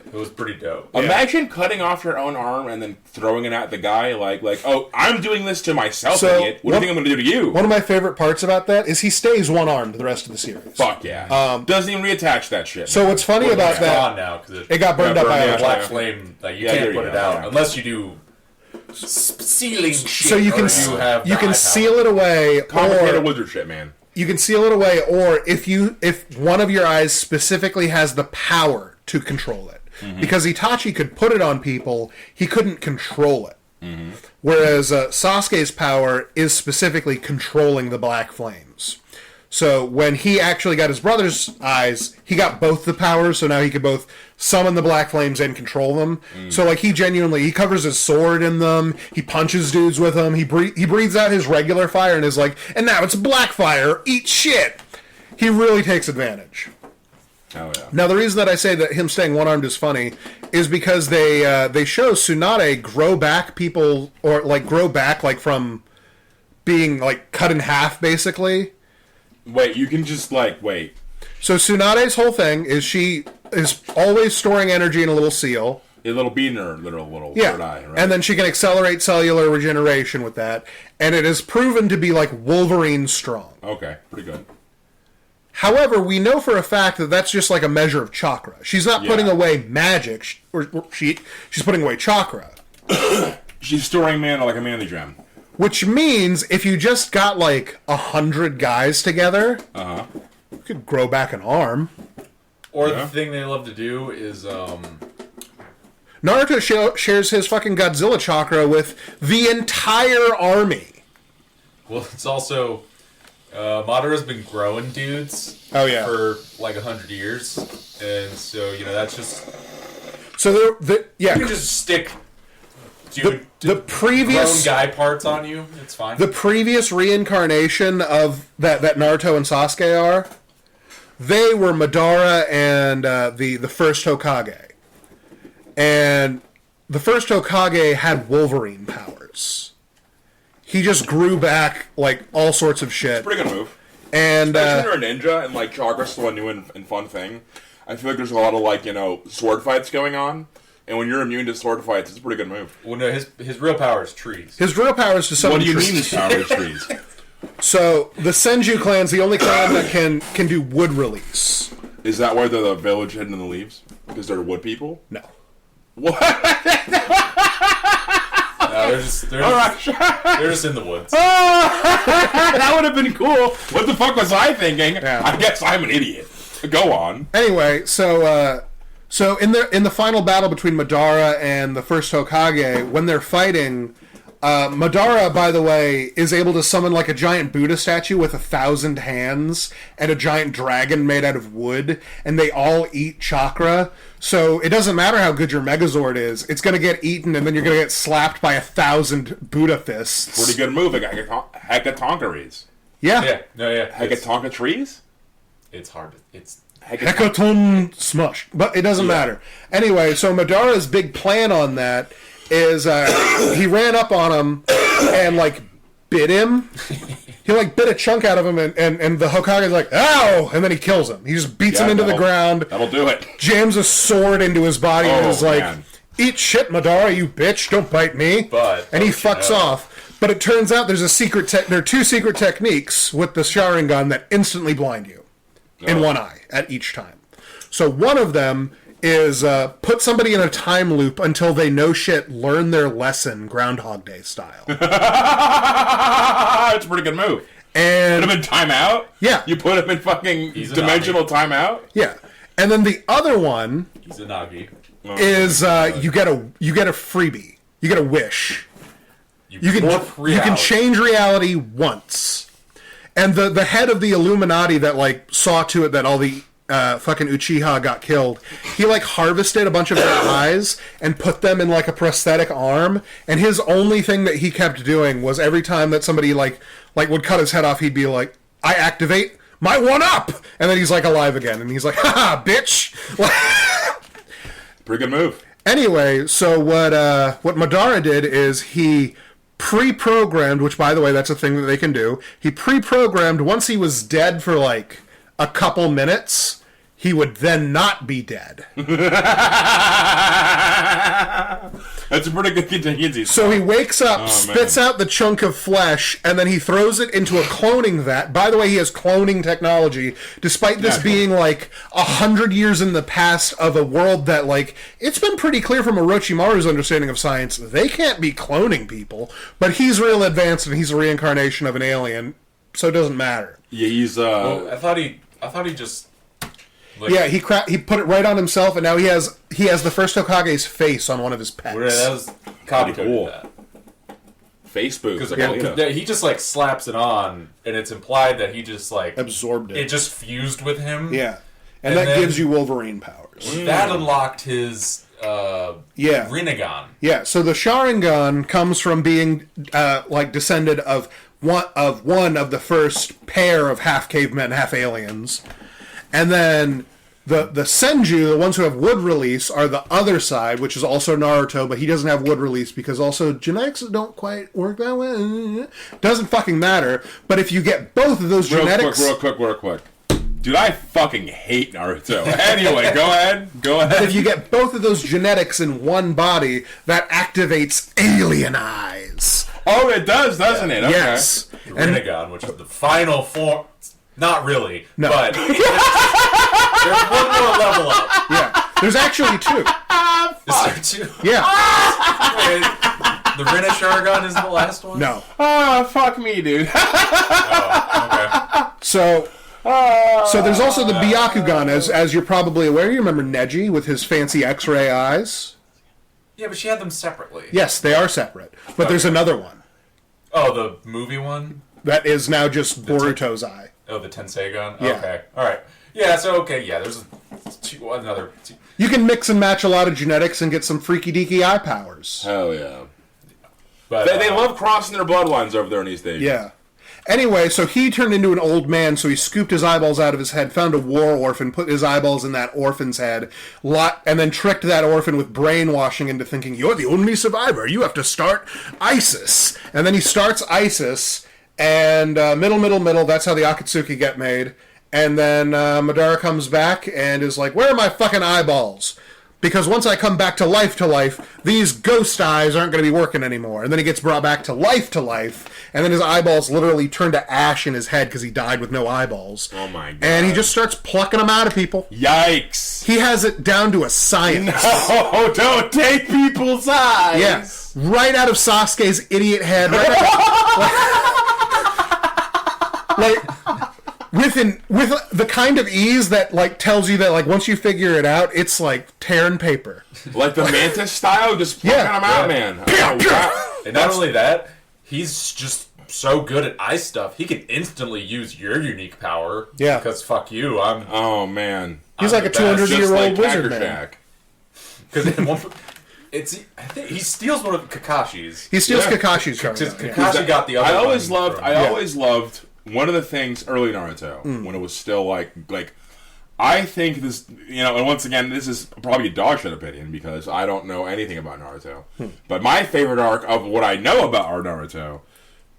It was pretty dope. Imagine cutting off your own arm and then throwing it at the guy like, oh, I'm doing this to myself, idiot. What do you think I'm going to do to you? One of my favorite parts about that is he stays one-armed the rest of the series. Fuck yeah. Doesn't even reattach that shit. So what's funny about that... It's gone now, because it got burned up by a black flame. Like, you can't put it out unless you do sealing shit. So you can seal it away. Complicated wizard shit, man. You can seal it away, or if one of your eyes specifically has the power to control it. Mm-hmm. Because Itachi could put it on people, he couldn't control it. Mm-hmm. Whereas Sasuke's power is specifically controlling the black flames. So when he actually got his brother's eyes, he got both the powers, so now he could both summon the black flames and control them. So like he covers his sword in them, he punches dudes with them, he breathes out his regular fire and is like, and now it's black fire, eat shit! He really takes advantage. Oh, yeah. Now, the reason that I say that him staying one-armed is funny is because they show Tsunade grow back people, or, like, grow back, like, from being, like, cut in half, basically. Wait, you can just, like, wait. So Tsunade's whole thing is she is always storing energy in a little seal. A little bead in her little yeah. third eye, right? And then she can accelerate cellular regeneration with that. And it is proven to be, like, Wolverine strong. Okay, pretty good. However, we know for a fact that that's just like a measure of chakra. She's not putting away magic, she's putting away chakra. She's storing mana like a mana gem. Which means if you just got like 100 guys together, you could grow back an arm. Or the thing they love to do is... Naruto shares his fucking Godzilla chakra with the entire army. Well, it's also... Madara's been growing dudes for like 100 years, and so that's just so you can just stick the previous grown guy parts on you. It's fine. The previous reincarnation of that Naruto and Sasuke are, they were Madara and the first Hokage, and the first Hokage had Wolverine powers. He just grew back, like, all sorts of shit. It's a pretty good move. And, especially when you're a ninja and, like, chakra's still a new and fun thing. I feel like there's a lot of, like, sword fights going on. And when you're immune to sword fights, it's a pretty good move. Well, no, his real power is trees. His real power is to summon trees. What do you mean his power is trees? So, the Senju clan's the only clan that can do wood release. Is that why they're the village hidden in the leaves? Because they're wood people? No. What? They're just in the woods. That would have been cool. What the fuck was I thinking? Yeah. I guess I'm an idiot. Go on. Anyway, so in the final battle between Madara and the first Hokage, when they're fighting, Madara, by the way, is able to summon like a giant Buddha statue with 1,000 hands and a giant dragon made out of wood, and they all eat chakra. So it doesn't matter how good your Megazord is; it's going to get eaten, and then you're going to get slapped by 1,000 Buddha fists. Pretty good move, like Hekatonkeries. Yeah. Hekatonka trees? It's hard. It's Hecaton smush. But it doesn't matter. Anyway, so Madara's big plan on that is he ran up on him and, like, bit him. He, like, bit a chunk out of him, and the Hokage's like, ow! And then he kills him. He just beats him into the ground. That'll do it. Jams a sword into his body and is like, eat shit, Madara, you bitch. Don't bite me. And he fucks off. But it turns out there are 2 secret techniques with the Sharingan that instantly blind you in one eye at each time. So one of them is put somebody in a time loop until they know shit, learn their lesson, Groundhog Day style. It's a pretty good move. And put him in timeout? Yeah. You put him in fucking dimensional timeout? Yeah. And then the other one He's a Nagi. Is you get a freebie. You get a wish. You can change reality once. And the head of the Illuminati that, like, saw to it that all the fucking Uchiha got killed, he, like, harvested a bunch of their eyes and put them in, like, a prosthetic arm, and his only thing that he kept doing was every time that somebody, like would cut his head off, he'd be like, I activate my one up, and then he's like alive again, and he's like, haha, bitch. Pretty good move. Anyway, so what Madara did is he pre-programmed, which by the way, that's a thing that they can do. He pre-programmed once he was dead for like a couple minutes, he would then not be dead. That's a pretty good contingency. So he wakes up, spits out the chunk of flesh, and then he throws it into a cloning vat. By the way, he has cloning technology, despite this being like 100 years in the past of a world that, like, it's been pretty clear from Orochimaru's understanding of science, they can't be cloning people. But he's real advanced, and he's a reincarnation of an alien, so it doesn't matter. Yeah, he's Well, I thought he just. Like, yeah, he put it right on himself, and now he has the first Hokage's face on one of his pets. that was Kabuto cool. did that. Facebook. Because he just like slaps it on, and it's implied that he just like Absorbed it. It just fused with him. Yeah, and that then- gives you Wolverine powers. That unlocked his Rinnegan. Yeah, so the Sharingan comes from being like descended of one of the first pair of half cavemen, half aliens. And then the Senju, the ones who have wood release, are the other side, which is also Naruto, but he doesn't have wood release because also genetics don't quite work that way. Doesn't fucking matter. But if you get both of those genetics... Real quick. Dude, I fucking hate Naruto. Anyway, go ahead. But if you get both of those genetics in one body, that activates alien eyes. Oh, it does, doesn't it? Okay. Yes. Rinnegan, which is the final form. Not really, No. but there's one more level up. Yeah. There's actually two. Is there two? Yeah. Wait, the Rinne Sharingan is the last one? No. Oh, fuck me, dude. Oh, So there's also the Byakugan, as you're probably aware. You remember Neji with his fancy X-ray eyes? yeah, but she had them separately. Yes, they are separate. But there's another one Oh, the movie one? that is now just Boruto's eye. Oh, the Tensei gun? Yeah. Okay, alright. Yeah, so, there's another... You can mix and match a lot of genetics and get some freaky deaky eye powers. Hell yeah. But, They love crossing their bloodlines over there in East Asia. Yeah. Anyway, so he turned into an old man, so he scooped his eyeballs out of his head, found a war orphan, put his eyeballs in that orphan's head, and then tricked that orphan with brainwashing into thinking, you're the only survivor, you have to start ISIS. And then he starts ISIS, and middle, that's how the Akatsuki get made. And then Madara comes back and is like, where are my fucking eyeballs? Because once I come back to life, these ghost eyes aren't going to be working anymore. And then he gets brought back to life, and then his eyeballs literally turn to ash in his head because he died with no eyeballs. Oh my god. And he just starts plucking them out of people. Yikes. He has it down to a science. Oh, don't take people's eyes. Yeah, right out of Sasuke's idiot head. Like with the kind of ease that like tells you that like once you figure it out, it's like tearing paper. Like the Mantis style, just plucking them out, man. Oh, wow. And not only that, he's just so good at ice stuff, he can instantly use your unique power. Yeah. Because fuck you, I'm... Oh, man. He's like a 200-year-old wizard man. Because I think he steals one of Kakashi's. He steals Yeah. Kakashi's Because Sharingan. Kakashi got the other I always one loved. from- I always loved one of the things early Naruto when it was still like. I think this, and once again, this is probably a dog shit opinion because I don't know anything about Naruto. But my favorite arc of what I know about our Naruto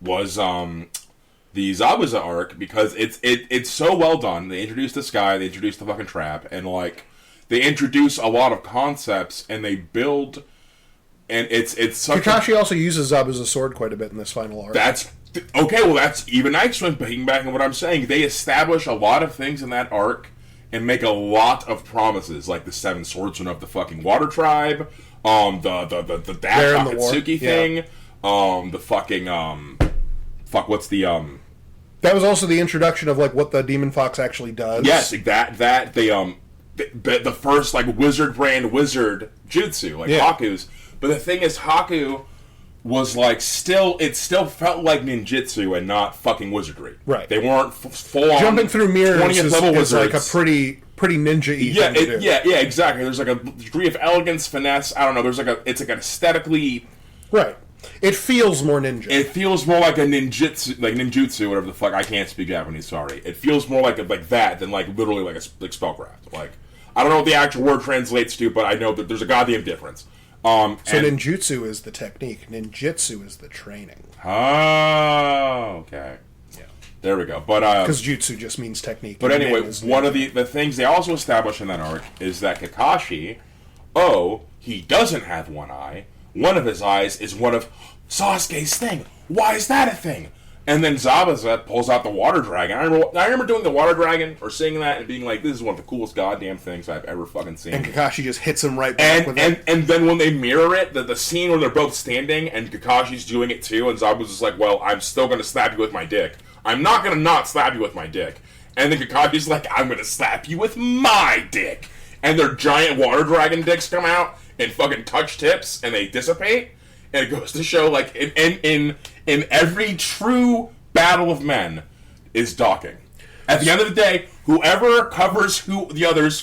was the Zabuza arc because it's so well done. They introduced this guy, they introduced the fucking trap, and like they introduce a lot of concepts and they build. And it's such Kakashi also uses Zabuza's sword quite a bit in this final arc. That's okay. Well, that's even nicer. Picking back on what I'm saying, they establish a lot of things in that arc and make a lot of promises, like the 7 swordsmen of the fucking Water Tribe, the They're Dad in the war. Akatsuki thing, the fucking what's the That was also the introduction of like what the Demon Fox actually does. yes, that the first like wizard brand wizard jutsu like Yeah. Haku's. But the thing is, Haku was like it still felt like ninjutsu and not fucking wizardry. Right. They weren't full on Jumping through mirrors 20th is level like a wizards. pretty ninja-y thing to do. Yeah, exactly. There's like a degree of elegance, finesse. I don't know. There's like it's like an aesthetically Right. It feels more ninja. It feels more like a ninjutsu, whatever the fuck. I can't speak Japanese. Sorry. It feels more like that than like literally like spellcraft. Like I don't know what the actual word translates to, but I know that there's a goddamn difference. So ninjutsu is the technique. Ninjutsu is the training. Oh, okay. Yeah. There we go. But because jutsu just means technique. But anyway, one of the things they also establish in that arc is that Kakashi, he doesn't have one eye. One of his eyes is one of Sasuke's thing. Why is that a thing? And then Zabuza pulls out the water dragon. I remember doing the water dragon or seeing that and being like, "This is one of the coolest goddamn things I've ever fucking seen." And Kakashi just hits him right back with it. And then when they mirror it, the scene where they're both standing and Kakashi's doing it too, and Zabuza's like, "Well, I'm still gonna slap you with my dick. I'm not gonna not slap you with my dick." And then Kakashi's like, "I'm gonna slap you with my dick." And their giant water dragon dicks come out and fucking touch tips, and they dissipate. And it goes to show, like, in every true battle of men is docking. At the end of the day, whoever covers the other's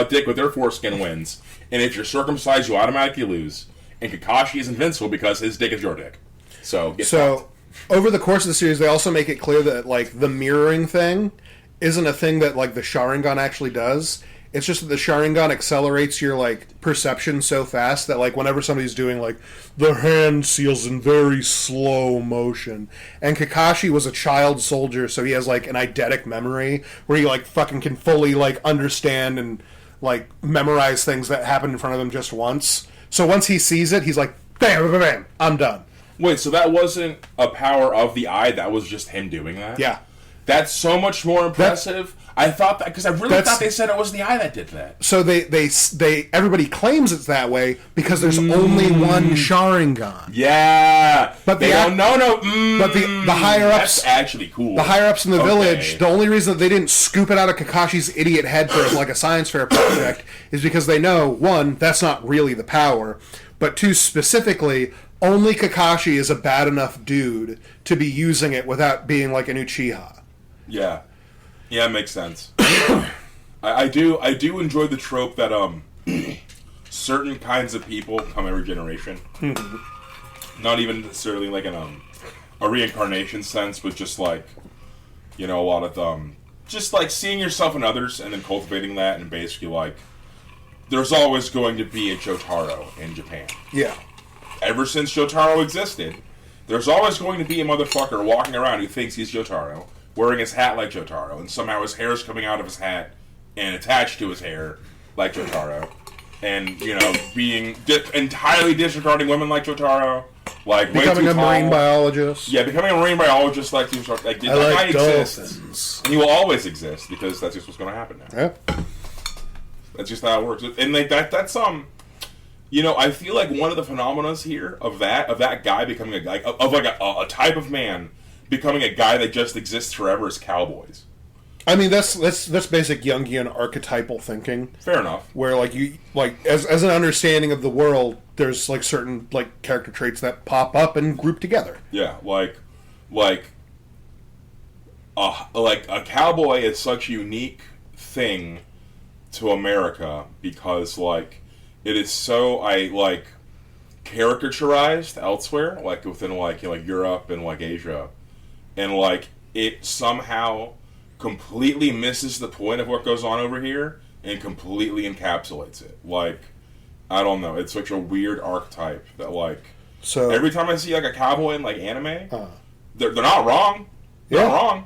dick with their foreskin wins. And if you're circumcised, you automatically lose. And Kakashi is invincible because his dick is your dick. So, over the course of the series, they also make it clear that, like, the mirroring thing isn't a thing that, like, the Sharingan actually does. It's just that the Sharingan accelerates your, like, perception so fast that, like, whenever somebody's doing, like, the hand seals in very slow motion. And Kakashi was a child soldier, so he has, like, an eidetic memory where he, like, fucking can fully, like, understand and, like, memorize things that happen in front of him just once. So once he sees it, he's like, bam, bam, bam, I'm done. Wait, so that wasn't a power of the eye, that was just him doing that? Yeah. That's so much more impressive. I thought that because I really thought they said it was the eye that did that. So they everybody claims it's that way because there's only one Sharingan. Yeah, but they don't. No. But the higher ups, that's actually cool. The higher ups in the village, the only reason that they didn't scoop it out of Kakashi's idiot head for like a science fair project is because they know, one, that's not really the power, but two, specifically, only Kakashi is a bad enough dude to be using it without being like an Uchiha. Yeah, it makes sense. I do enjoy the trope that certain kinds of people come every generation. Not even necessarily like in a reincarnation sense, but just like, you know, a lot of just like seeing yourself in others and then cultivating that, and basically like there's always going to be a Jotaro in Japan. Yeah. Ever since Jotaro existed, there's always going to be a motherfucker walking around who thinks he's Jotaro, wearing his hat like Jotaro, and somehow his hair's coming out of his hat and attached to his hair like Jotaro, and, you know, being entirely disregarding women like Jotaro, like becoming a marine biologist. Yeah, becoming a marine biologist like Jotaro. Like, I like dolphins. Exists, and he will always exist because that's just what's going to happen now. Yeah, that's just how it works. And like that's you know, I feel like one of the phenomena here of that guy becoming a guy of like a type of man becoming a guy that just exists forever is cowboys. I mean, that's basic Jungian archetypal thinking. Fair enough. Where like you like as an understanding of the world, there's like certain like character traits that pop up and group together. Yeah, like a cowboy is such a unique thing to America because like it is so caricaturized elsewhere, like within like Europe and like Asia. And, like, it somehow completely misses the point of what goes on over here and completely encapsulates it. Like, I don't know. It's such a weird archetype that, like, so every time I see, like, a cowboy in, like, anime, they're not wrong. They're not wrong.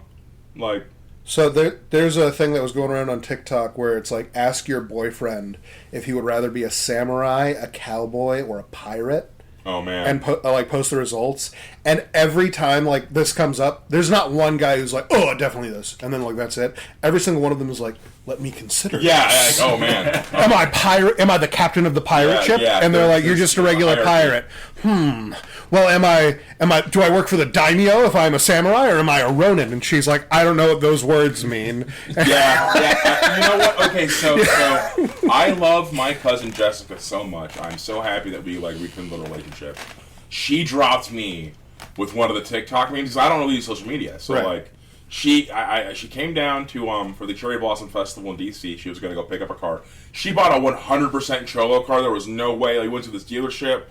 Like... So there's a thing that was going around on TikTok where it's like, ask your boyfriend if he would rather be a samurai, a cowboy, or a pirate. Oh, man. And post the results. And every time like this comes up, there's not one guy who's like, oh, definitely this. And then like that's it. Every single one of them is like, let me consider this. Like, oh man. Am I pirate? Am I the captain of the pirate ship? Yeah, and they're like, you're just a regular pirate. Well, am I do I work for the daimyo if I'm a samurai, or am I a ronin? And she's like, I don't know what those words mean. Yeah. You know what? Okay, so I love my cousin Jessica so much. I'm so happy that we rekindled a relationship. She dropped me with one of the TikTok memes because I don't really use social media. So like she came down to for the Cherry Blossom Festival in DC. She was going to go pick up a car. She bought a 100% Cholo car. There was no way. We went to this dealership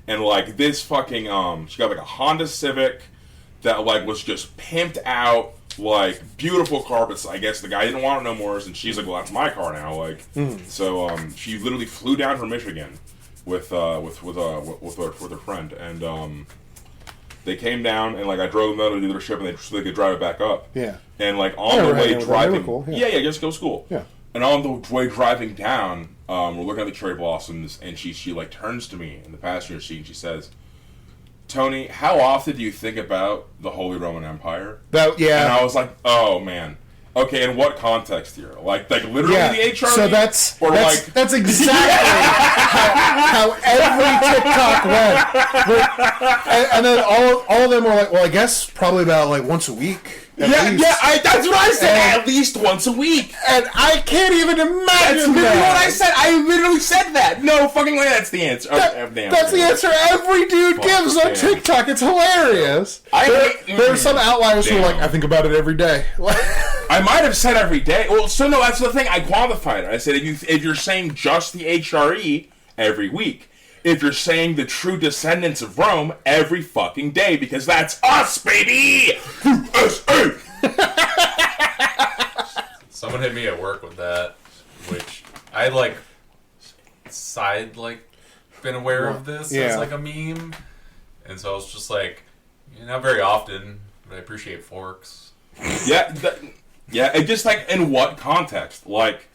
and like this fucking she got like a Honda Civic that like was just pimped out, like beautiful carpets. I guess the guy didn't want it no more, and she's like, well, that's my car now. Like, so she literally flew down from Michigan with her friend, and they came down, and like I drove them out to the dealership, and so they could drive it back up. Yeah. And like on the way driving, cool. yeah, just go to school. Yeah. And on the way driving down, we're looking at the cherry blossoms, and she like turns to me in the passenger seat, and she says, "Tony, how often do you think about the Holy Roman Empire?" And I was like, "Oh man, okay. In what context here? Like literally the HRV? So that's exactly how every TikTok went. And then all of them were like, well, I guess probably about like once a week. That's what I said. At least once a week, and I can't even imagine that's literally that. what I said. I literally said that. No fucking way. That's the answer. That's the answer every dude gives on TikTok. It's hilarious. There are some outliers who are like, I think about it every day. I might have said every day. Well, so no, that's the thing. I qualified it. I said if you're saying just the HRE every week. If you're saying the true descendants of Rome, every fucking day, because that's us, baby! USA! Someone hit me at work with that, which I been aware of this as like a meme, and so I was just like, not very often, but I appreciate forks. And just like in what context? Like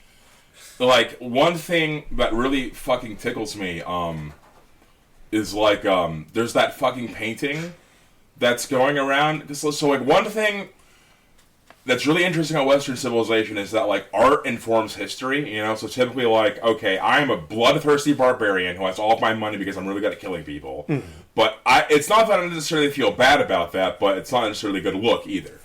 one thing that really fucking tickles me, is like, there's that fucking painting that's going around. So like one thing that's really interesting about Western civilization is that like art informs history, so typically like, okay, I am a bloodthirsty barbarian who has all of my money because I'm really good at killing people. But it's not that I necessarily feel bad about that, but it's not necessarily a good look either.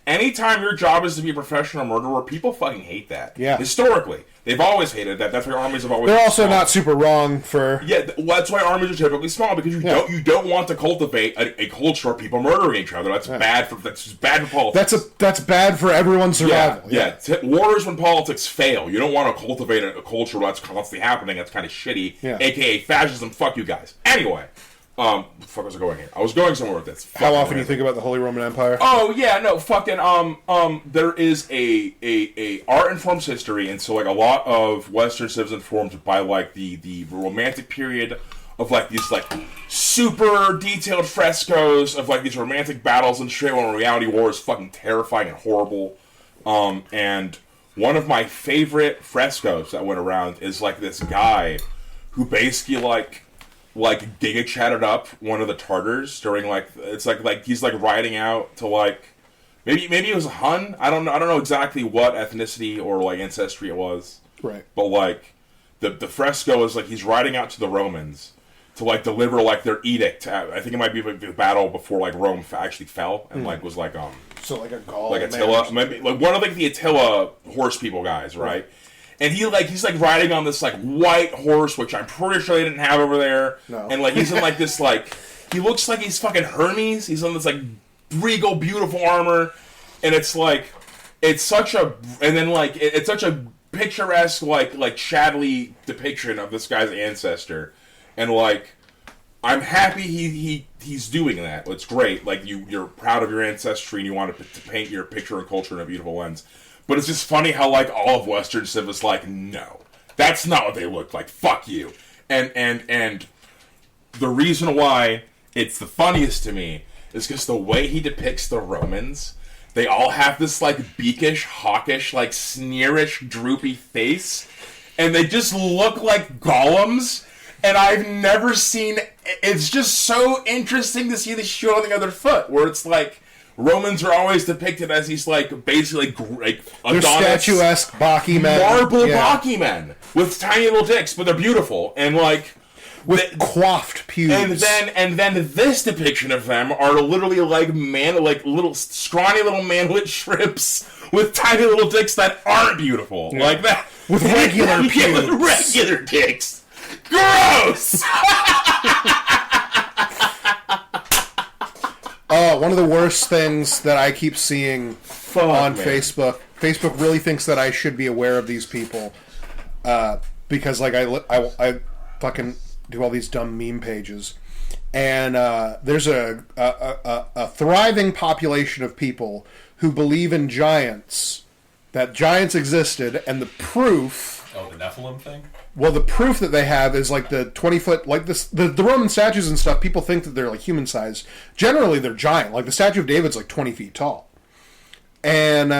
Anytime your job is to be a professional murderer, people fucking hate that. Yeah. Historically. They've always hated that. That's why armies have always They're also not super wrong for... Yeah, that's why armies are typically small, because you don't want to cultivate a culture of people murdering each other. That's bad for politics. That's bad for everyone's survival. War is when politics fail. You don't want to cultivate a culture that's constantly happening. That's kind of shitty. AKA fascism. Fuck you guys. Anyway. What the fuck was I going here? I was going somewhere with this. How often do you think about the Holy Roman Empire? Oh yeah, no, fucking there is a art informs history, and so like a lot of Western civ is informed by like the Romantic period of like these like super detailed frescoes of like these romantic battles and shit, when reality war is fucking terrifying and horrible. And one of my favorite frescoes that went around is like this guy who basically like Giga chatted up one of the Tartars during like, it's like he's like riding out to like, maybe it was a Hun. I don't know exactly what ethnicity or like ancestry it was. Right. But like the fresco is like he's riding out to the Romans to like deliver like their edict. I think it might be like the battle before like Rome actually fell and like was like so like a Gaul, like Attila, maybe like one of like the Attila horse people guys, right? And he's like riding on this like white horse, which I'm pretty sure they didn't have over there. No. And like he's in like this like, he looks like he's fucking Hermes. He's in this like regal, beautiful armor, and it's like it's such a picturesque like Shadley depiction of this guy's ancestor, and like I'm happy he's doing that. It's great. Like you're proud of your ancestry and you want to paint your picture and culture in a beautiful lens. But it's just funny how, like, all of Western civ is like, no, that's not what they look like. Fuck you. And the reason why it's the funniest to me is because the way he depicts the Romans, they all have this, like, beakish, hawkish, like, sneerish, droopy face. And they just look like golems. And I've never seen... It's just so interesting to see the shoe on the other foot, where it's like... Romans are always depicted as these, like, basically, like, Adonis, statuesque Baki men. Marble Baki men. With tiny little dicks, but they're beautiful. And, like... With coiffed pubes. And then this depiction of them are literally, like, little, scrawny little manlet shrimps with tiny little dicks that aren't beautiful. Yeah. Like that. With regular pubes. Yeah, with regular dicks. Gross! One of the worst things that I keep seeing on Facebook. Facebook really thinks that I should be aware of these people, because like I fucking do all these dumb meme pages, and there's a thriving population of people who believe in giants, that giants existed, and the proof. Oh, the Nephilim thing. Well, the proof that they have is like the 20-foot, like this, the Roman statues and stuff. People think that they're like human sized. Generally, they're giant. Like the statue of David's like 20 feet tall, and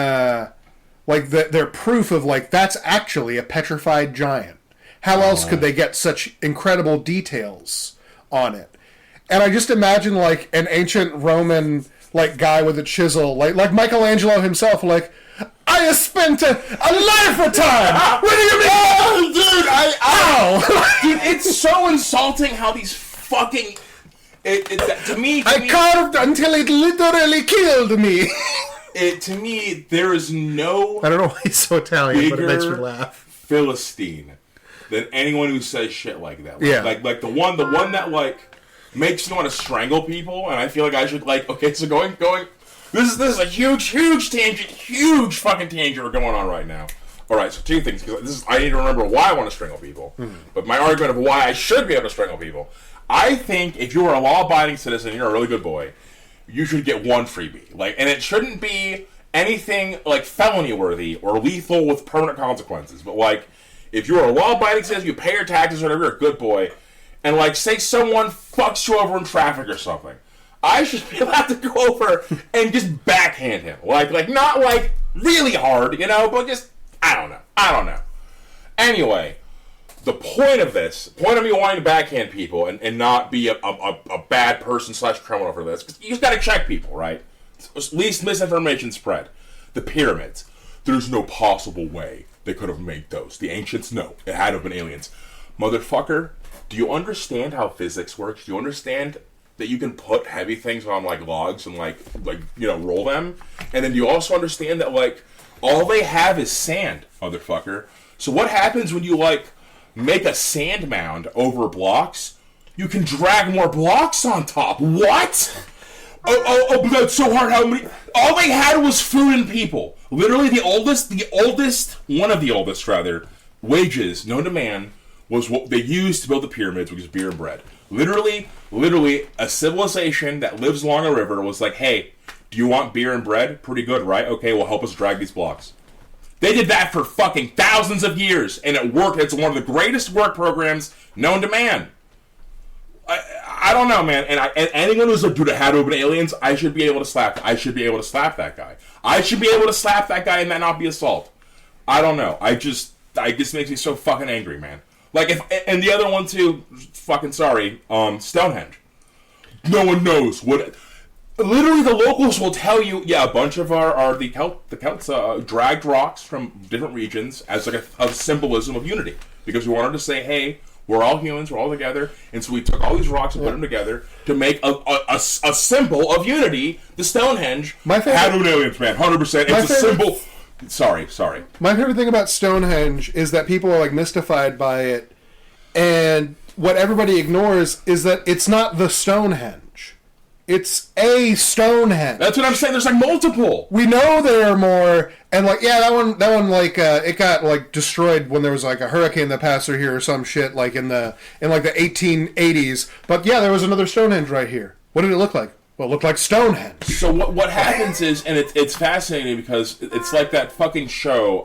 like they're proof of like that's actually a petrified giant. How else could they get such incredible details on it? And I just imagine like an ancient Roman like guy with a chisel, like Michelangelo himself, like, I have spent a lifetime. What do you mean? Oh, dude, Dude, it's so insulting how these fucking. To me, I carved until it literally killed me. To me, there is no. I don't know why he's so Italian, but it makes me laugh. Philistine than anyone who says shit like that. Yeah. Like the one that like makes me want to strangle people, and I feel like I should like. Okay, so going. This is a huge tangent, huge fucking tangent we're going on right now. All right, so two things because I need to remember why I want to strangle people, but my argument of why I should be able to strangle people. I think if you are a law-abiding citizen, and you're a really good boy, you should get one freebie. Like, and it shouldn't be anything like felony-worthy or lethal with permanent consequences. But like, if you're a law-abiding citizen, you pay your taxes, or whatever, you're a good boy, and like, say someone fucks you over in traffic or something, I should be allowed to go over and just backhand him. Like not like really hard, you know, but just I don't know. Anyway. The point of me wanting to backhand people and not be a bad person / criminal for this, because you just got to check people, right? At least misinformation spread. The pyramids. There's no possible way they could have made those. The ancients, no. It had to have been aliens. Motherfucker, do you understand how physics works? Do you understand that you can put heavy things on, like, logs and, like you know, roll them? And then do you also understand that, like, all they have is sand, motherfucker? So what happens when you, like, make a sand mound over blocks? You can drag more blocks on top. What? Oh, but that's so hard. How many? All they had was food and people. Literally, one of the oldest, wages known to man was what they used to build the pyramids, which is beer and bread. Literally, a civilization that lives along a river was like, hey, do you want beer and bread? Pretty good, right? Okay, well, help us drag these blocks. They did that for fucking thousands of years, and it worked. It's one of the greatest work programs known to man. I don't know, man. And anyone who's like, dude, it had to have been aliens, I should be able to slap that guy. I should be able to slap that guy and that not be assault. I don't know. I just makes me so fucking angry, man. Like, and the other one too, fucking sorry, Stonehenge. No one knows what... Literally, the locals will tell you, yeah, a bunch of the Celts dragged rocks from different regions as like a symbolism of unity, because we wanted to say, hey, we're all humans, we're all together, and so we took all these rocks and put them together to make a symbol of unity. The Stonehenge had no aliens, man, 100%. It's a symbol. Sorry. My favorite thing about Stonehenge is that people are like mystified by it, and what everybody ignores is that it's not the Stonehenge. It's a Stonehenge. That's what I'm saying. There's like multiple. We know there are more, and like that one like it got like destroyed when there was like a hurricane that passed through here or some shit like in like the 1880s. But yeah, there was another Stonehenge right here. What did it look like? Well, it looked like Stonehenge. So what happens is, and it's fascinating because it's like that fucking show,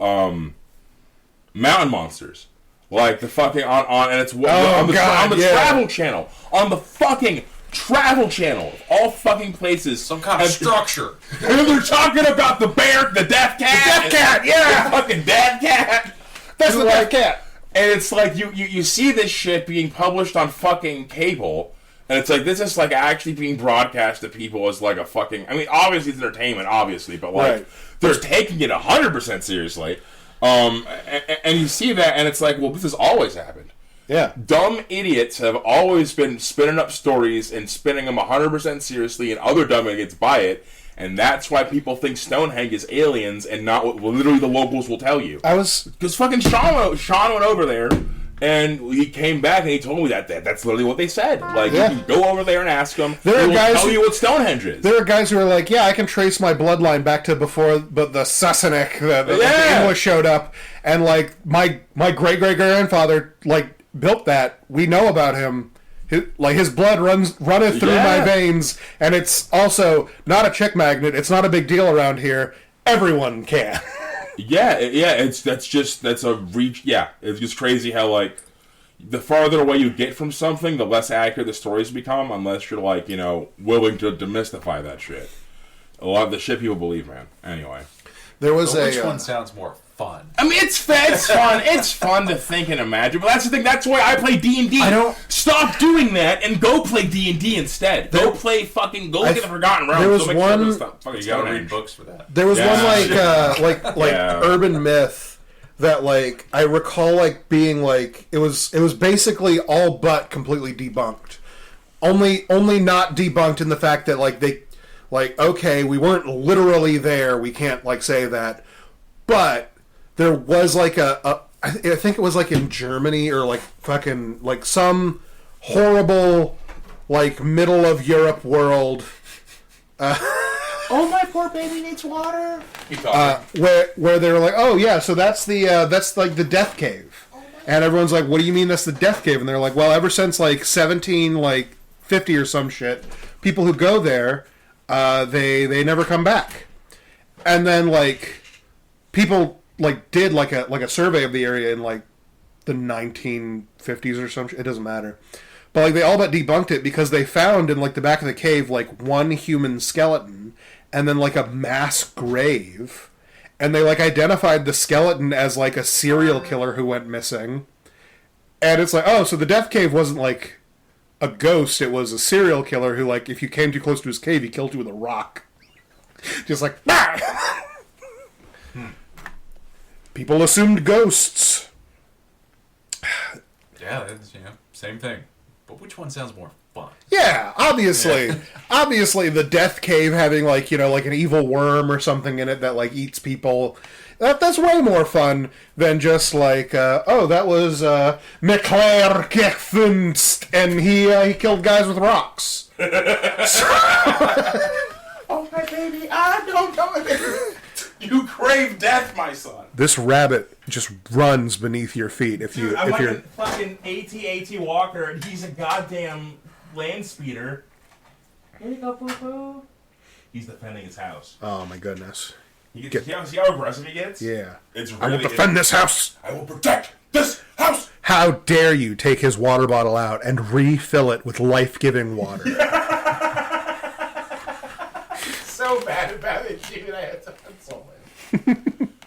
Mountain Monsters. Like the fucking on and it's on the Travel Channel. On the fucking Travel Channel, of all fucking places, some kind of structure. And they're talking about the bear, the death cat, yeah, the fucking death cat. That's the death cat. And it's like you see this shit being published on fucking cable, and it's like this is like actually being broadcast to people as like a fucking. I mean, obviously it's entertainment, obviously, but like they're taking it 100% seriously. And you see that, and it's like, well, this has always happened. Yeah. Dumb idiots have always been spinning up stories and spinning them 100% seriously, and other dumb idiots buy it, and that's why people think Stonehenge is aliens and not what literally the locals will tell you. Because fucking Sean went over there, and he came back and he told me that's literally what they said. Like, you can go over there and ask them. They will tell you what Stonehenge is. There are guys who are like, yeah, I can trace my bloodline back to before the Sassanach, the English showed up, and like my great-great-grandfather like built that. We know about him. His blood runneth through my veins, and it's also not a chick magnet. It's not a big deal around here. Everyone can. That's a reach. Yeah, it's just crazy how like the farther away you get from something, the less accurate the stories become, unless you're like willing to demystify that shit. A lot of the shit people believe, man. Anyway, there was which one sounds more fun? I mean, it's fun. It's fun to think and imagine, but that's the thing. That's why I play D&D. I don't stop doing that and go play D&D instead. Go look at the Forgotten Realms. There was one. You gotta read books for that. There was one urban myth that like I recall like being like it was basically all but completely debunked. Only not debunked in the fact that like they like okay, we weren't literally there. We can't like say that, but there was like I think it was like in Germany or like fucking like some horrible like middle of Europe world. Oh, my poor baby needs water. Where they were like, oh yeah, so that's like the Death Cave, and everyone's like, what do you mean that's the Death Cave? And they're like, well, ever since like 1750 or some shit, people who go there, they never come back, and then like people like did like a survey of the area in like the 1950s or something. It doesn't matter. But like they all but debunked it because they found in like the back of the cave like one human skeleton and then like a mass grave, and they like identified the skeleton as like a serial killer who went missing. And it's like, oh, so the Death Cave wasn't like a ghost, it was a serial killer who like if you came too close to his cave, he killed you with a rock. Just like people assumed ghosts. Yeah, that's, same thing. But which one sounds more fun? Yeah, obviously. Obviously, the Death Cave having, like, like an evil worm or something in it that, like, eats people. That's way more fun than just, like, that was McClare Gefunst, and he killed guys with rocks. Oh, my baby, I don't know. You crave death, my son. This rabbit just runs beneath your feet if you're a fucking AT walker, and he's a goddamn land speeder. Here you go, boo-boo. He's defending his house. Oh my goodness! See how aggressive he gets? Yeah. It's really, I will defend this house. I will protect this house. How dare you take his water bottle out and refill it with life-giving water? So bad about it, dude. I had to console him.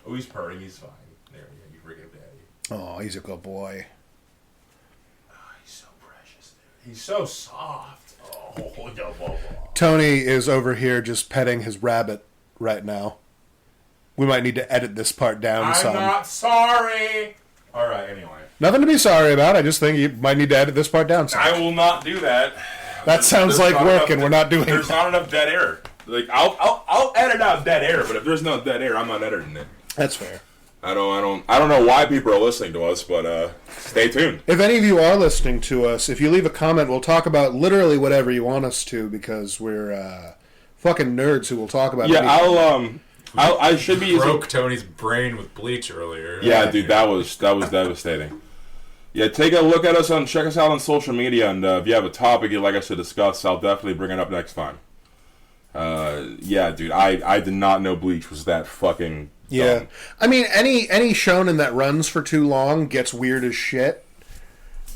Oh, he's purring. He's fine. There we go. You bring him daddy. Oh, he's a good boy. Oh, he's so precious, dude. He's so soft. Oh, no. Tony is over here just petting his rabbit right now. We might need to edit this part down some. I'm not sorry. All right, anyway. Nothing to be sorry about. I just think you might need to edit this part down some. I will not do that. That sounds like work, and we're not doing it. There's not enough dead air. Like I'll edit out dead air, but if there's no dead air, I'm not editing it. That's fair. I don't know why people are listening to us, but stay tuned. If any of you are listening to us, if you leave a comment, we'll talk about literally whatever you want us to, because we're fucking nerds who will talk about. Yeah, I should be broke Tony's brain with bleach earlier. Yeah, dude, that was devastating. Yeah, take a look at us check us out on social media, and if you have a topic you'd like us to discuss, I'll definitely bring it up next time. Yeah, dude, I did not know Bleach was that fucking dumb. I mean, any shonen that runs for too long gets weird as shit.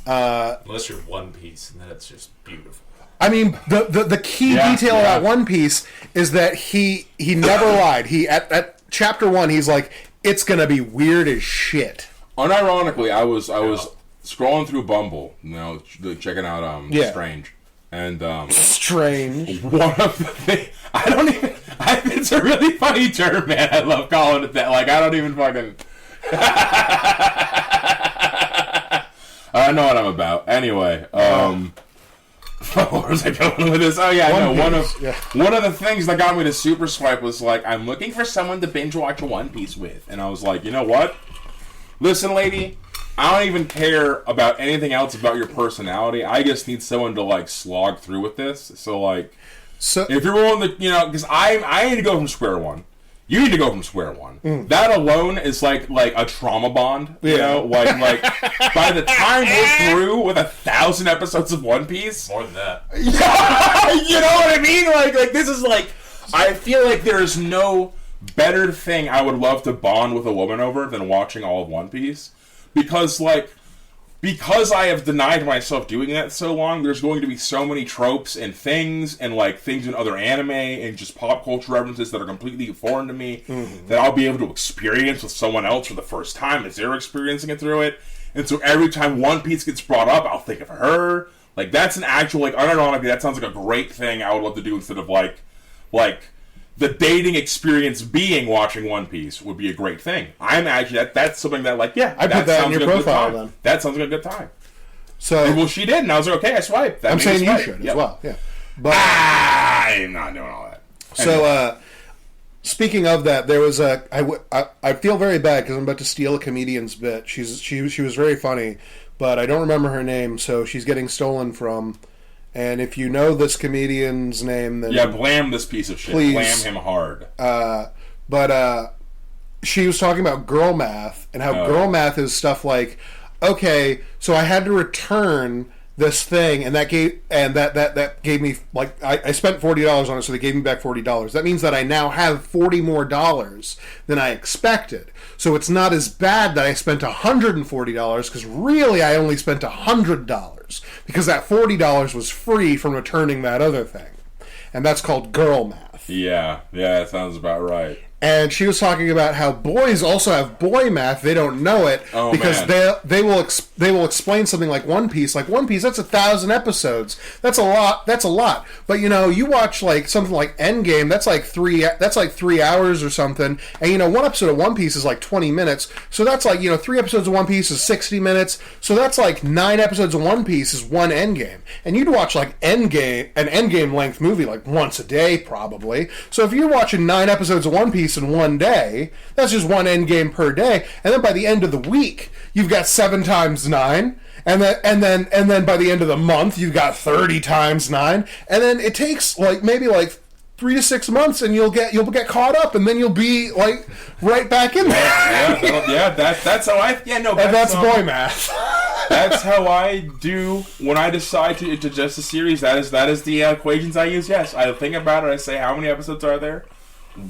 Unless you're One Piece, and then it's just beautiful. I mean, the key detail about One Piece is that he never lied. He at chapter 1, he's like, it's gonna be weird as shit. Unironically, I was scrolling through Bumble, checking out Strange. And Strange. One of the things it's a really funny term, man. I love calling it that. Like, I don't even fucking I know what I'm about. Anyway, where was I going with this? Oh yeah, one of the things that got me to super swipe was like, I'm looking for someone to binge watch a One Piece with, and I was like, you know what? Listen, lady, I don't even care about anything else about your personality. I just need someone to like slog through with this. So if you're willing to, because I need to go from square one. you need to go from square one. That alone is like a trauma bond. You know, like by the time we're through with 1,000 episodes of One Piece, More than that. you know what I mean? Like this is like, I feel like there is no better thing I would love to bond with a woman over than watching all of One Piece, because I have denied myself doing that so long, there's going to be so many tropes and things in other anime and just pop culture references that are completely foreign to me that I'll be able to experience with someone else for the first time as they're experiencing it through it. And so every time One Piece gets brought up, I'll think of her. Like, that's an actual, unironically, that sounds like a great thing I would love to do instead of, like, the dating experience being watching One Piece would be a great thing. I'm actually, that's something that, I put that in your profile, then. That sounds like a good time. So, and, well, she did, and I was like, okay, I swiped. I'm saying you should as well, yeah. But I'm not doing all that. So, speaking of that, there was I feel very bad because I'm about to steal a comedian's bit. She was very funny, but I don't remember her name, so she's getting stolen from. And if you know this comedian's name, then blam this piece of shit. Please. Blam him hard. But she was talking about girl math and how girl math is stuff like, okay, so I had to return this thing, and that gave me, like, I spent $40 on it, so they gave me back $40. That means that I now have $40 more than I expected. So it's not as bad that I spent $140, because really I only spent $100, because that $40 was free from returning that other thing. And that's called girl math. Yeah, that sounds about right. And she was talking about how boys also have boy math. They don't know it because they will explain something like One Piece. Like, One Piece, that's 1,000 episodes. That's a lot. But you watch like something like Endgame. That's like 3 hours or something. And one episode of One Piece is like 20 minutes. So that's like 3 episodes of One Piece is 60 minutes. So that's like 9 episodes of One Piece is one Endgame. And you'd watch like an Endgame length movie like once a day probably. So if you're watching 9 episodes of One Piece in one day, that's just one end game per day, and then by the end of the week you've got 7 times 9, and then by the end of the month you've got 30 times 9, and then it takes maybe 3 to 6 months, and you'll get caught up, and then you'll be like right back in there. That's how I that's boy math. That's how I do when I decide to adjust a series. That is the equations I use. Yes, I think about it. I say, how many episodes are there?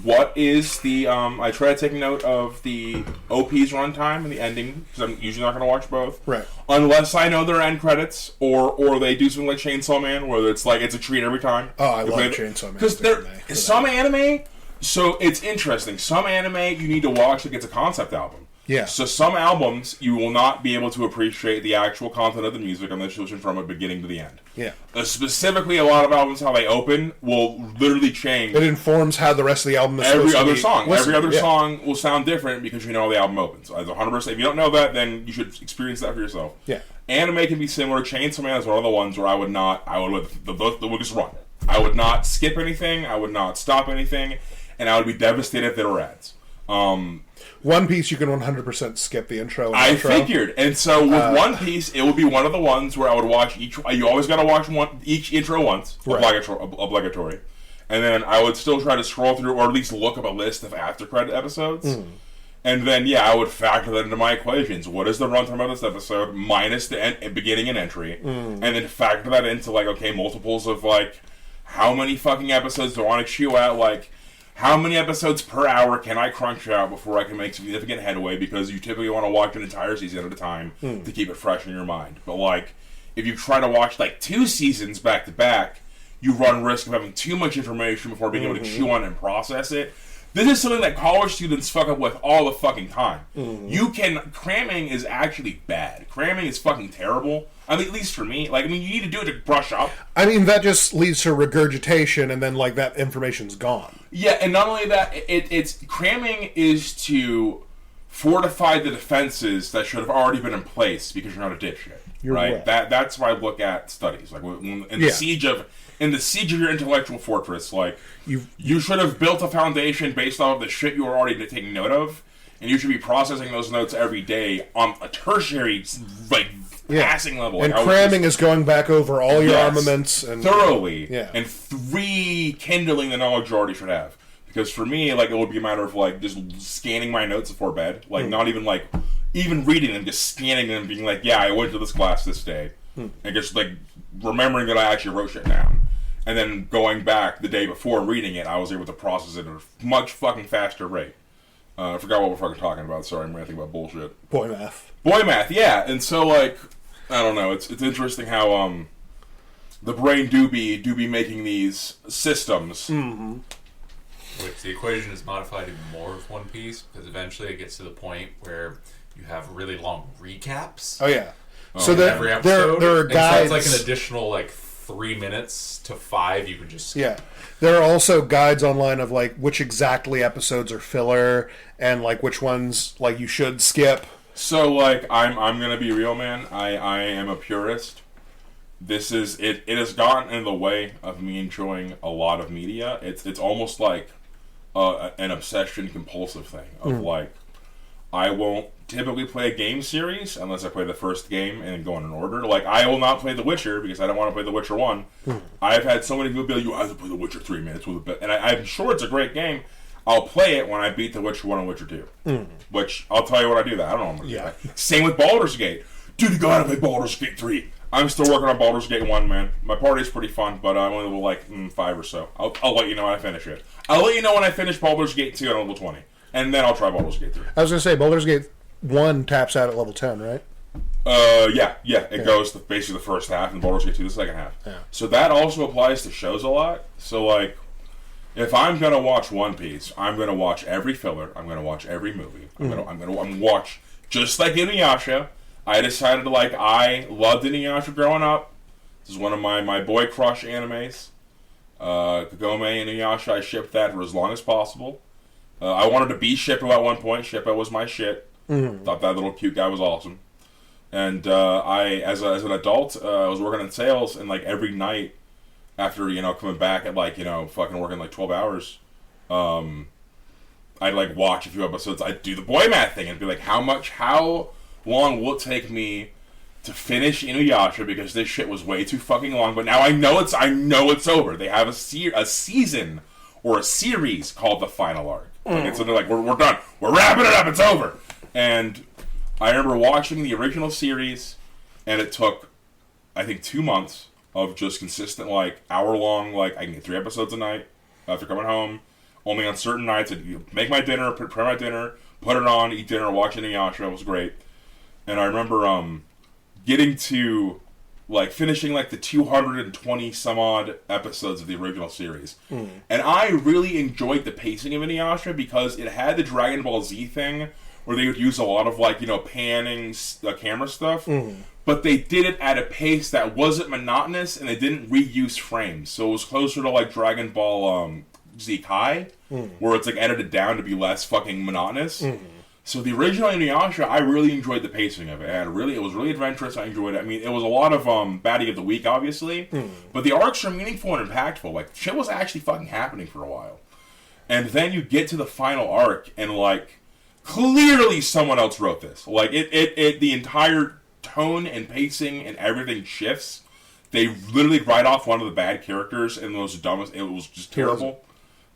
What is the, I try to take note of the OP's runtime and the ending, because I'm usually not going to watch both. Right. Unless I know their end credits, or they do something like Chainsaw Man, where it's like, it's a treat every time. Oh, I love Chainsaw Man. Because some anime, so it's interesting, some anime you need to watch like it's a concept album. Yeah. So some albums, you will not be able to appreciate the actual content of the music unless you listen from the beginning to the end. Yeah. Specifically, a lot of albums, how they open, will literally change. It informs how the rest of the album is Every supposed to other be. song. Every other song will sound different because you know how the album opens. As 100%. If you don't know that, then you should experience that for yourself. Yeah. Anime can be similar. Chainsaw Man is one of the ones where I would just run. I would not skip anything. I would not stop anything. And I would be devastated if there were ads. One Piece, you can 100% skip the intro and I outro. figured. And so with One Piece, it would be one of the ones where I would watch each... You always got to watch each intro once. Right. Obligatory. And then I would still try to scroll through, or at least look up a list of after-credit episodes. And then, I would factor that into my equations. What is the runtime of this episode, minus the beginning and entry. And then factor that into, multiples of, how many fucking episodes do I want to chew out, how many episodes per hour can I crunch out before I can make significant headway? Because you typically want to watch an entire season at a time to keep it fresh in your mind. But, if you try to watch, 2 seasons back to back, you run risk of having too much information before being able to chew on it and process it. This is something that college students fuck up with all the fucking time. Cramming is actually bad. Cramming is fucking terrible. I mean, at least for me. you need to do it to brush up. I mean, that just leads to regurgitation, and then, that information's gone. Yeah, and not only that, it's cramming is to fortify the defenses that should have already been in place because you're not a dipshit. You're right. That's why I look at studies. In the siege of your intellectual fortress, you should have built a foundation based off of the shit you were already taking note of, and you should be processing those notes every day on a tertiary, passing level. And cramming is going back over all your armaments. And thoroughly. Yeah. And rekindling the knowledge you already should have. because for me, like, it would be a matter of like just scanning my notes before bed, like not even like even reading them, just scanning them, and being like, yeah, I went to this class this day, and just like remembering that I actually wrote shit down, and then going back the day before and reading it, I was able to process it at a much fucking faster rate. I forgot what we're fucking talking about. Sorry, I'm ranting about bullshit. Boy math. Boy math, yeah. And so, like, I don't know. It's interesting how the brain do be making these systems. Mm-hmm. Which the equation is modified even more with One Piece, because eventually it gets to the point where you have really long recaps. Oh yeah. So every episode. there are guides. So it's like an additional 3 minutes to 5 you can just skip. Yeah. There are also guides online of like which exactly episodes are filler and like which ones like you should skip. So like I'm gonna be real, man. I am a purist. This is it. It has gotten in the way of me enjoying a lot of media. It's almost like an obsession compulsive thing of like I won't typically play a game series unless I play the first game and go in an order. Like, I will not play The Witcher because I don't want to play The Witcher 1. I've had so many people be like, you have to play The Witcher 3 minutes with a bit. And I'm sure it's a great game. I'll play it when I beat The Witcher 1 and Witcher 2. Which, I'll tell you when I do that. I don't know what I'm going to do that. Same with Baldur's Gate. Dude, you gotta play Baldur's Gate 3. I'm still working on Baldur's Gate 1, man. My party's pretty fun, but I'm only level 5 or so. I'll let you know when I finish it. I'll let you know when I finish Baldur's Gate 2 on level 20. And then I'll try Baldur's Gate 3. I was going to say, Baldur's Gate 1 taps out at level 10, right? Yeah. It goes to basically the first half, and Baldur's Gate 2 the second half. Yeah. So that also applies to shows a lot. So, like, if I'm going to watch One Piece, I'm going to watch every filler. I'm going to watch every movie. I'm going to watch, just like Inuyasha. I decided to, like, I loved Inuyasha growing up. This is one of my boy crush animes. Kagome and Inuyasha, I shipped that for as long as possible. I wanted to be Shippo at one point. Shippo was my shit. Thought that little cute guy was awesome. And I, as an adult, I was working in sales, and like every night after coming back at fucking working 12 hours, I'd like watch a few episodes. I'd do the boy math thing and be like, how long will it take me to finish Inuyasha, because this shit was way too fucking long. But now I know it's over. They have a season or a series called The Final Arc. So they're like, we're done. We're wrapping it up. It's over. And I remember watching the original series, and it took, I think, 2 months of just consistent, hour-long, I can get 3 episodes a night after coming home. Only on certain nights, I'd make my dinner, prepare my dinner, put it on, eat dinner, watch Inuyasha. It was great. And I remember getting to, finishing, the 220-some-odd episodes of the original series. And I really enjoyed the pacing of Inuyasha because it had the Dragon Ball Z thing where they would use a lot of, panning camera stuff. But they did it at a pace that wasn't monotonous, and they didn't reuse frames. So it was closer to, Dragon Ball Z Kai, where it's, edited down to be less fucking monotonous. So the original Inuyasha, I really enjoyed the pacing of it. It was really adventurous. I enjoyed it. I mean, it was a lot of baddie of the week, obviously, but the arcs are meaningful and impactful. Shit was actually fucking happening for a while. And then you get to the final arc, and clearly someone else wrote this. The entire tone and pacing and everything shifts. They literally write off one of the bad characters, and it was just terrible.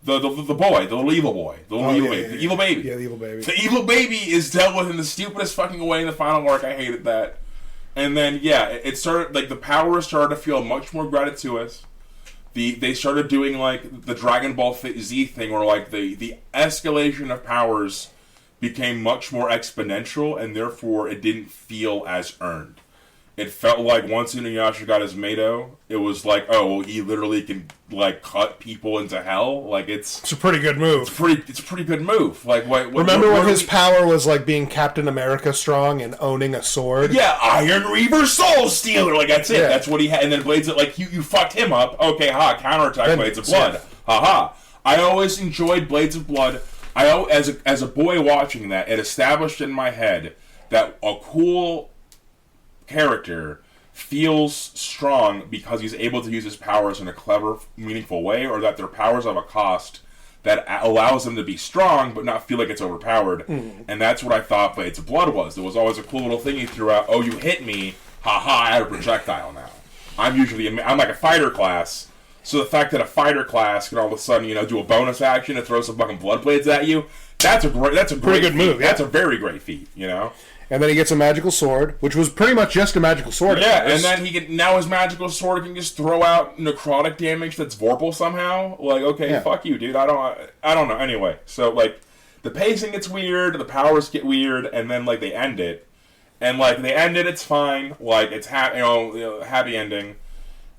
The boy, the little evil boy, the evil baby. The evil baby. Yeah, the evil baby. The evil baby is dealt with in the stupidest fucking way in the final arc. I hated that. And then, it started, the powers started to feel much more gratuitous. They started doing, the Dragon Ball Z thing where, the escalation of powers became much more exponential, and therefore it didn't feel as earned. It felt like once Inuyasha got his Mado, it was he literally can cut people into hell. It's a pretty good move. It's a pretty good move. Remember when his power was being Captain America strong and owning a sword? Yeah, Iron Reaver Soul Stealer. That's it. Yeah. That's what he had. And then Blades of you fucked him up. Okay, counterattack Blades of Blood. I always enjoyed Blades of Blood. As a boy watching that, it established in my head that a cool character feels strong because he's able to use his powers in a clever, meaningful way, or that their powers have a cost that allows them to be strong but not feel like it's overpowered. And that's what I thought Blades of Blood was. There was always a cool little thing he threw out. Oh, you hit me. I have a projectile now. I'm like a fighter class. So the fact that a fighter class can all of a sudden, do a bonus action and throw some fucking blood blades at you, that's a pretty good move. Yeah. That's a very great feat, And then he gets a magical sword, which was pretty much just a magical sword. Yeah, and then now his magical sword can just throw out necrotic damage that's Vorpal somehow. Like, okay, fuck you, dude. I don't know. Anyway, so like the pacing gets weird, the powers get weird, and then like they end it, and like they end it, it's fine, like it's happy ending.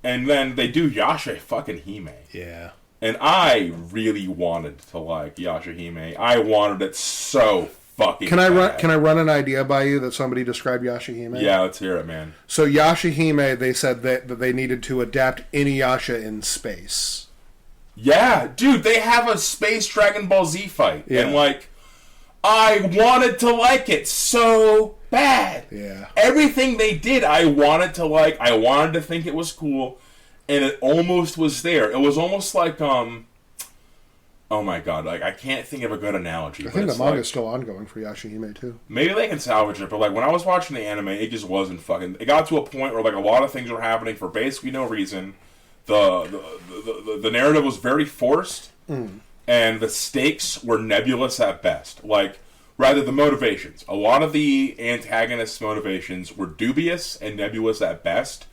And then they do Yasha fucking Hime. Yeah. And I really wanted to like Yasha Hime. I wanted it so fucking Can I bad. run an idea by you that somebody described Yasha Hime? Yeah, let's hear it, man. So Yasha Hime, they said that they needed to adapt Inuyasha in space. Yeah, dude, they have a Space Dragon Ball Z fight. Yeah. And like, I wanted to like it so bad. Yeah. Everything they did, I wanted to like. I wanted to think it was cool, and it almost was there. It was almost like oh my god, like I can't think of a good analogy. I think the manga's still ongoing for Yasha Hime too. Maybe they can salvage it, but like when I was watching the anime, it just wasn't fucking. It got to a point where like a lot of things were happening for basically no reason. The narrative was very forced. And the stakes were nebulous at best. Like, rather the motivations. A lot of the antagonists' motivations were dubious and nebulous at best.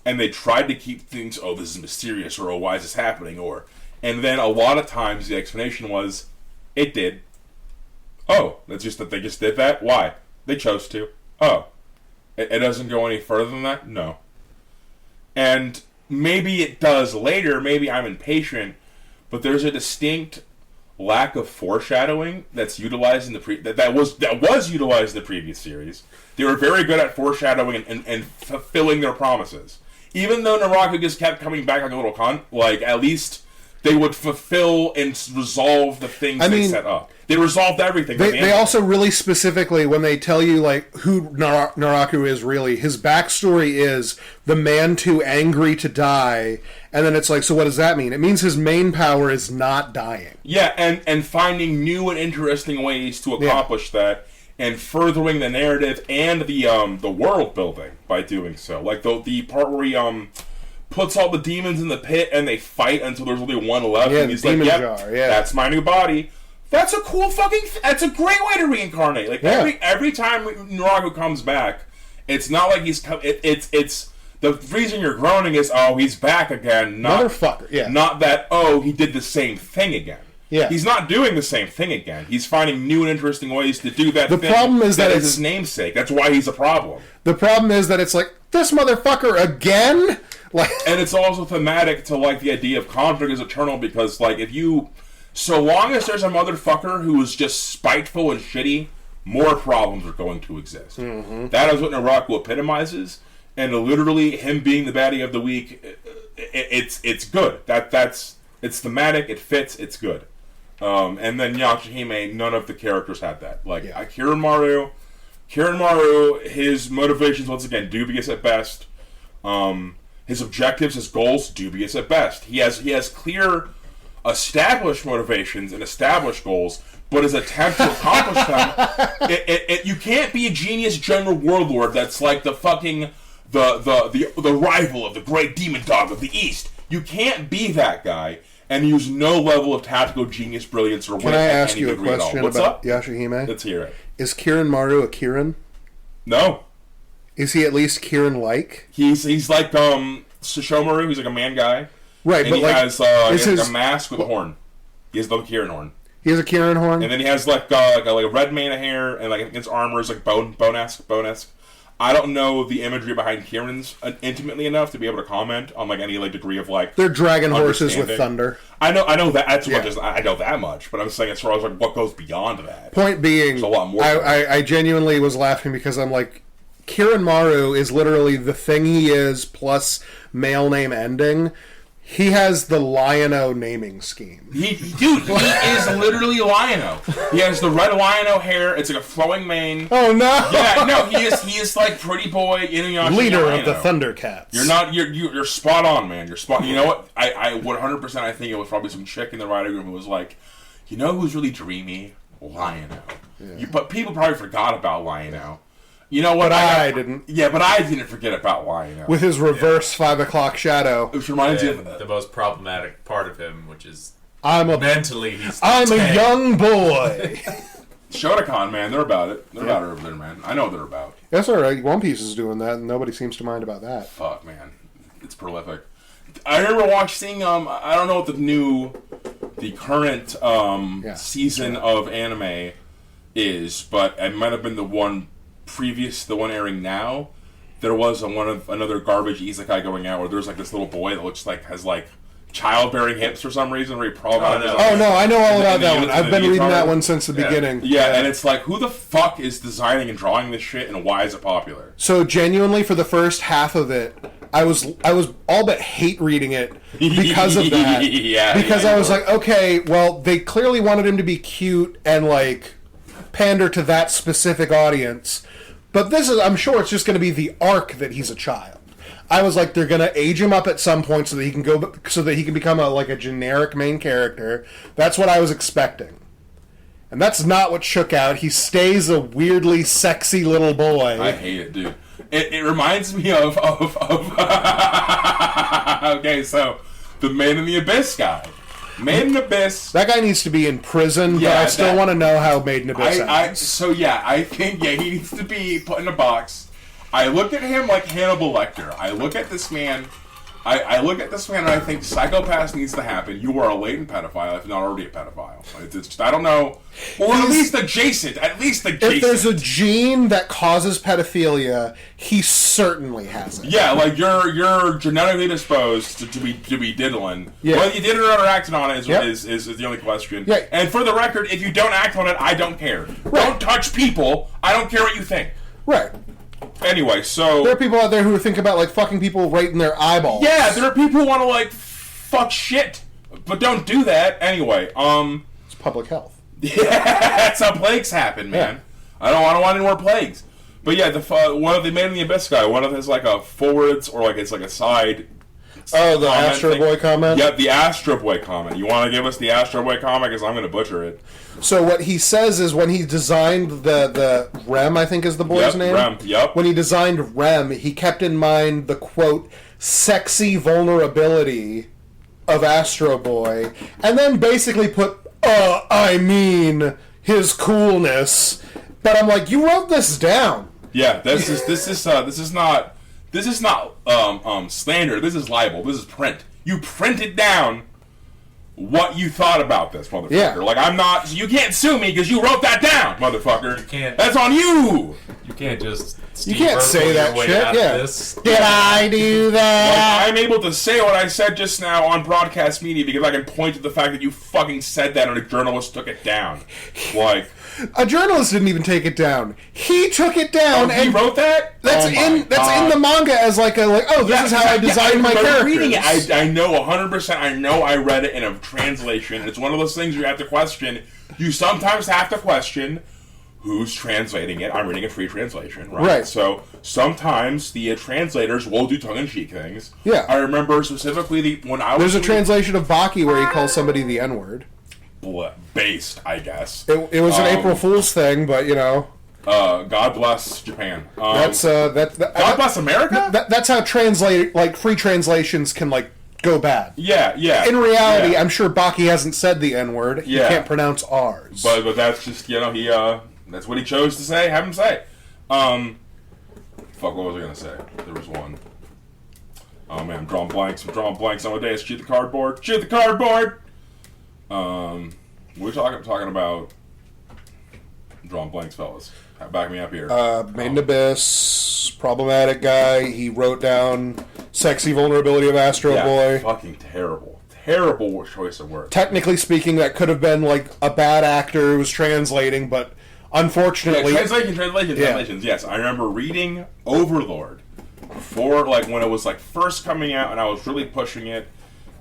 And they tried to keep things, this is mysterious, or why is this happening, or... And then a lot of times the explanation was, it did. Oh, that's just that they just did that? Why? They chose to. Oh. It doesn't go any further than that? No. And maybe it does later, maybe I'm impatient, but there's a distinct lack of foreshadowing that's utilized in the that was utilized in the previous series. They were very good at foreshadowing and fulfilling their promises. Even though Naruto just kept coming back like a little cunt, like at least they would fulfill and resolve the things they set up. They resolved everything. They also really specifically, when they tell you like who Naraku is really, his backstory is the man too angry to die, and then it's like, so what does that mean? It means his main power is not dying. Yeah, and finding new and interesting ways to accomplish that, and furthering the narrative and the world building by doing so. Like the part where he puts all the demons in the pit and they fight until there's only one left, and he's like, "Yep, that's my new body." That's a cool fucking. That's a great way to reincarnate. Like every time Naruto comes back, it's not like he's. It's the reason you're groaning is he's back again. Not, motherfucker. Yeah. Not that he did the same thing again. Yeah. He's not doing the same thing again. He's finding new and interesting ways to do that. The problem is that it's his namesake. That's why he's a problem. The problem is that it's like, this motherfucker again. Like, and it's also thematic to like the idea of conflict is eternal, because like if you. So long as there's a motherfucker who is just spiteful and shitty, more problems are going to exist. Mm-hmm. That is what Naruto epitomizes, and literally him being the baddie of the week, it's good. It's thematic, it fits, it's good. And then Yasha Hime, none of the characters had that. Like Kirin Maru, his motivations once again dubious at best. His objectives, his goals, dubious at best. He has clear, established motivations and established goals, but his attempt to accomplish them, you can't be a genius general warlord that's like the fucking the rival of the great demon dog of the East. You can't be that guy and use no level of tactical genius, brilliance, or wit. Can I ask you a question about Yasha Hime? Let's hear it. Is Kirin Maru a Kirin? No. Is he at least Kirin-like? He's like Shishomaru. He's like a man guy. Right, and but he like, has a mask with a horn. He has the Kirin horn. He has a Kirin horn, and then he has like a red mane of hair, and like his armor is like bone-esque. I don't know the imagery behind Kirin's intimately enough to be able to comment on like any like degree of like. They're dragon horses with thunder. I know that. That's much as I know that much, but I'm saying as far as like what goes beyond that. Point being, there's a lot more. I genuinely was laughing because I'm like, Kirin Maru is literally the thing he is plus male name ending. He has the Lion-O naming scheme. He is literally Lion-O. He has the red Lion-O hair. It's like a flowing mane. Oh no! Yeah, no, he is like pretty boy Inuyasha. Leader Lion-O. of the Thundercats. You're spot on, man. You're spot. You know what? I 100%. I think it was probably some chick in the writing room who was like, who's really dreamy? Lion-O. Yeah. But people probably forgot about Lion-O. You know what? But I didn't. Yeah, but I didn't forget about why. You know. With his reverse 5 o'clock shadow. Which reminds you And of the most problematic part of him, which is I'm a he's I'm a 10. young boy. Shonen, man. They're about it. They're about it over there, man. I know what they're about. That's alright. One Piece is doing that, and nobody seems to mind about that. Fuck, man. It's prolific. I remember watching, I don't know what the current season of anime is, but it might have been the one previous, the one airing now. There was another garbage isekai going out where there's like this little boy that looks like has like childbearing hips for some reason. Where he problematic. Oh no, I know all about that one. I've been reading that one since the beginning. Yeah, and it's like, who the fuck is designing and drawing this shit, and why is it popular? So genuinely, for the first half of it, I was all but hate reading it because of that. Because I was like, okay, well, they clearly wanted him to be cute and like pander to that specific audience, but I'm sure it's just going to be the arc that he's a child. I was like, they're going to age him up at some point so that he can become a generic main character. That's what I was expecting. And that's not what shook out. He stays a weirdly sexy little boy. I hate it, dude. It reminds me of okay, so the Man in the Abyss guy. Man in the Abyss. That guy needs to be in prison, but I still want to know how Made in Abyss ends. I think he needs to be put in a box. I look at him like Hannibal Lecter. I look at this man. I look at this man and I think Psychopath needs to happen. You are a latent pedophile, if not already a pedophile. It's just, I don't know. Or at least adjacent. If there's a gene that causes pedophilia, he certainly has it. Yeah, like you're genetically disposed to be diddling. Yeah. Whether you did it or acted on it is the only question. Yeah. And for the record, if you don't act on it, I don't care. Right. Don't touch people. I don't care what you think. Right. Anyway, so there are people out there who think about like fucking people right in their eyeballs. Yeah, there are people who want to like fuck shit, but don't do that. Anyway, it's public health. Yeah, that's how plagues happen, man. Yeah. I don't want any more plagues. But yeah, one of the Man in the Abyss guy, one of his like a forwards or like it's like a side. Oh, the Astro Boy comment? Yep, the Astro Boy comment. You want to give us the Astro Boy comment? Because I'm going to butcher it. So what he says is when he designed the Rem, I think is the boy's name? Rem, yep. When he designed Rem, he kept in mind the, quote, sexy vulnerability of Astro Boy, and then basically put, his coolness. But I'm like, you wrote this down. Yeah, this is not slander. This is libel. This is print. You printed down what you thought about this, motherfucker. Yeah. Like, I'm not... You can't sue me because you wrote that down, motherfucker. You can't... That's on you! You can't just... You can't say that shit, yeah. Did I do that? Like, I'm able to say what I said just now on broadcast media because I can point to the fact that you fucking said that and a journalist took it down. Like... A journalist didn't even take it down. He took it down, and he wrote that. That's in the manga as this is how I designed my characters. Reading it, I know 100%. I know I read it in a translation. It's one of those things you have to question. You sometimes have to question who's translating it. I'm reading a free translation, right? So sometimes the translators will do tongue-in-cheek things. Yeah, I remember specifically when I was. There's a translation of Baki where he calls somebody the N-word. Based, I guess. It was an April Fool's thing, but you know. God bless Japan. God bless America. That's how free translations can go bad. Yeah. In reality, I'm sure Baki hasn't said the N-word. He can't pronounce R's. But that's just he that's what he chose to say. Have him say. Fuck. What was I gonna say? There was one. Oh man, I'm drawing blanks. Nowadays. Shoot the cardboard. We're talking about drawing blanks, fellas. Back me up here. Made in Abyss, problematic guy. He wrote down sexy vulnerability of Astro Boy. Fucking terrible choice of words. Technically speaking, that could have been a bad actor who was translating, but unfortunately, translations. Yes, I remember reading Overlord before, when it was first coming out, and I was really pushing it.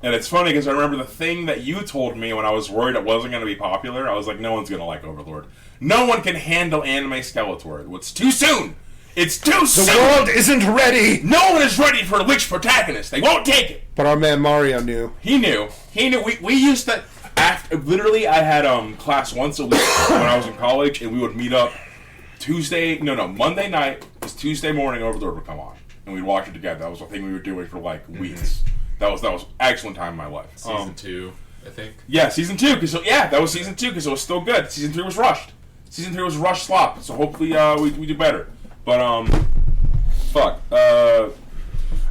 And it's funny because I remember the thing that you told me when I was worried it wasn't going to be popular. I was like, no one's going to like Overlord. No one can handle anime Skeletor. It's too soon. It's too soon. The world isn't ready. No one is ready for a witch protagonist. They won't take it. But our man Mario knew. He knew. We used to... Literally, I had class once a week when I was in college, and we would meet up Monday night was Tuesday morning Overlord would come on, and we'd watch it together. That was the thing we were doing for like weeks. That was excellent time in my life. Season 2, I think. Yeah, season 2. That was season 2 because it was still good. Season 3 was rushed. Season 3 was rushed slop. So hopefully we do better. But fuck. I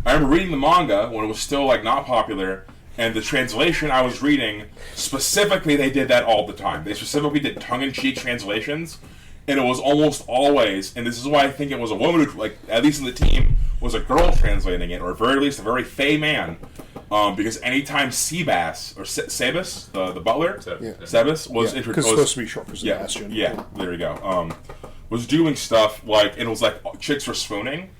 remember reading the manga when it was still like not popular. And the translation I was reading, specifically, they did that all the time. They specifically did tongue-in-cheek translations, and it was almost always, and this is why I think it was a woman who, like, at least in the team, was a girl translating it, or at very least a very fey man, because anytime Sebas, or Sebas, the butler, Sebas, was introduced. Because it's supposed to be short for Sebastian. Yeah, there you go. Was doing stuff, like, and it was like, chicks were swooning.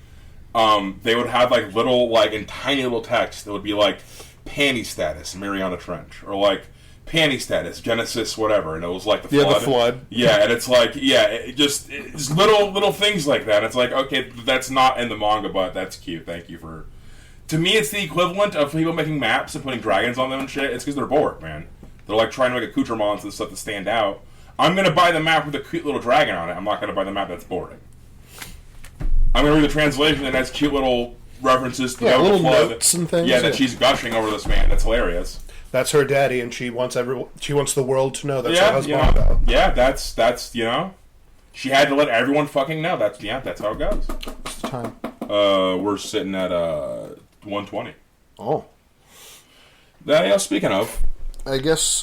They would have, like, little, like, in tiny little text that would be like, panty status, Mariana Trench, or like panty status, Genesis, whatever, and it was like the flood. Yeah, the flood. Yeah, and it's like, it's little things like that. It's like, okay, that's not in the manga, but that's cute. Thank you for. To me, it's the equivalent of people making maps and putting dragons on them and shit. It's because they're bored, man. They're like trying to make accoutrements and stuff to stand out. I'm gonna buy the map with a cute little dragon on it. I'm not gonna buy the map that's boring. I'm gonna read the translation that has cute little references to little notes and things. Yeah, that she's gushing over this man. That's hilarious. That's her daddy, and she wants the world to know that's her husband about. Yeah, that's she had to let everyone fucking know. That's how it goes. What's the time? We're sitting at 1:20. Oh. Speaking of, I guess.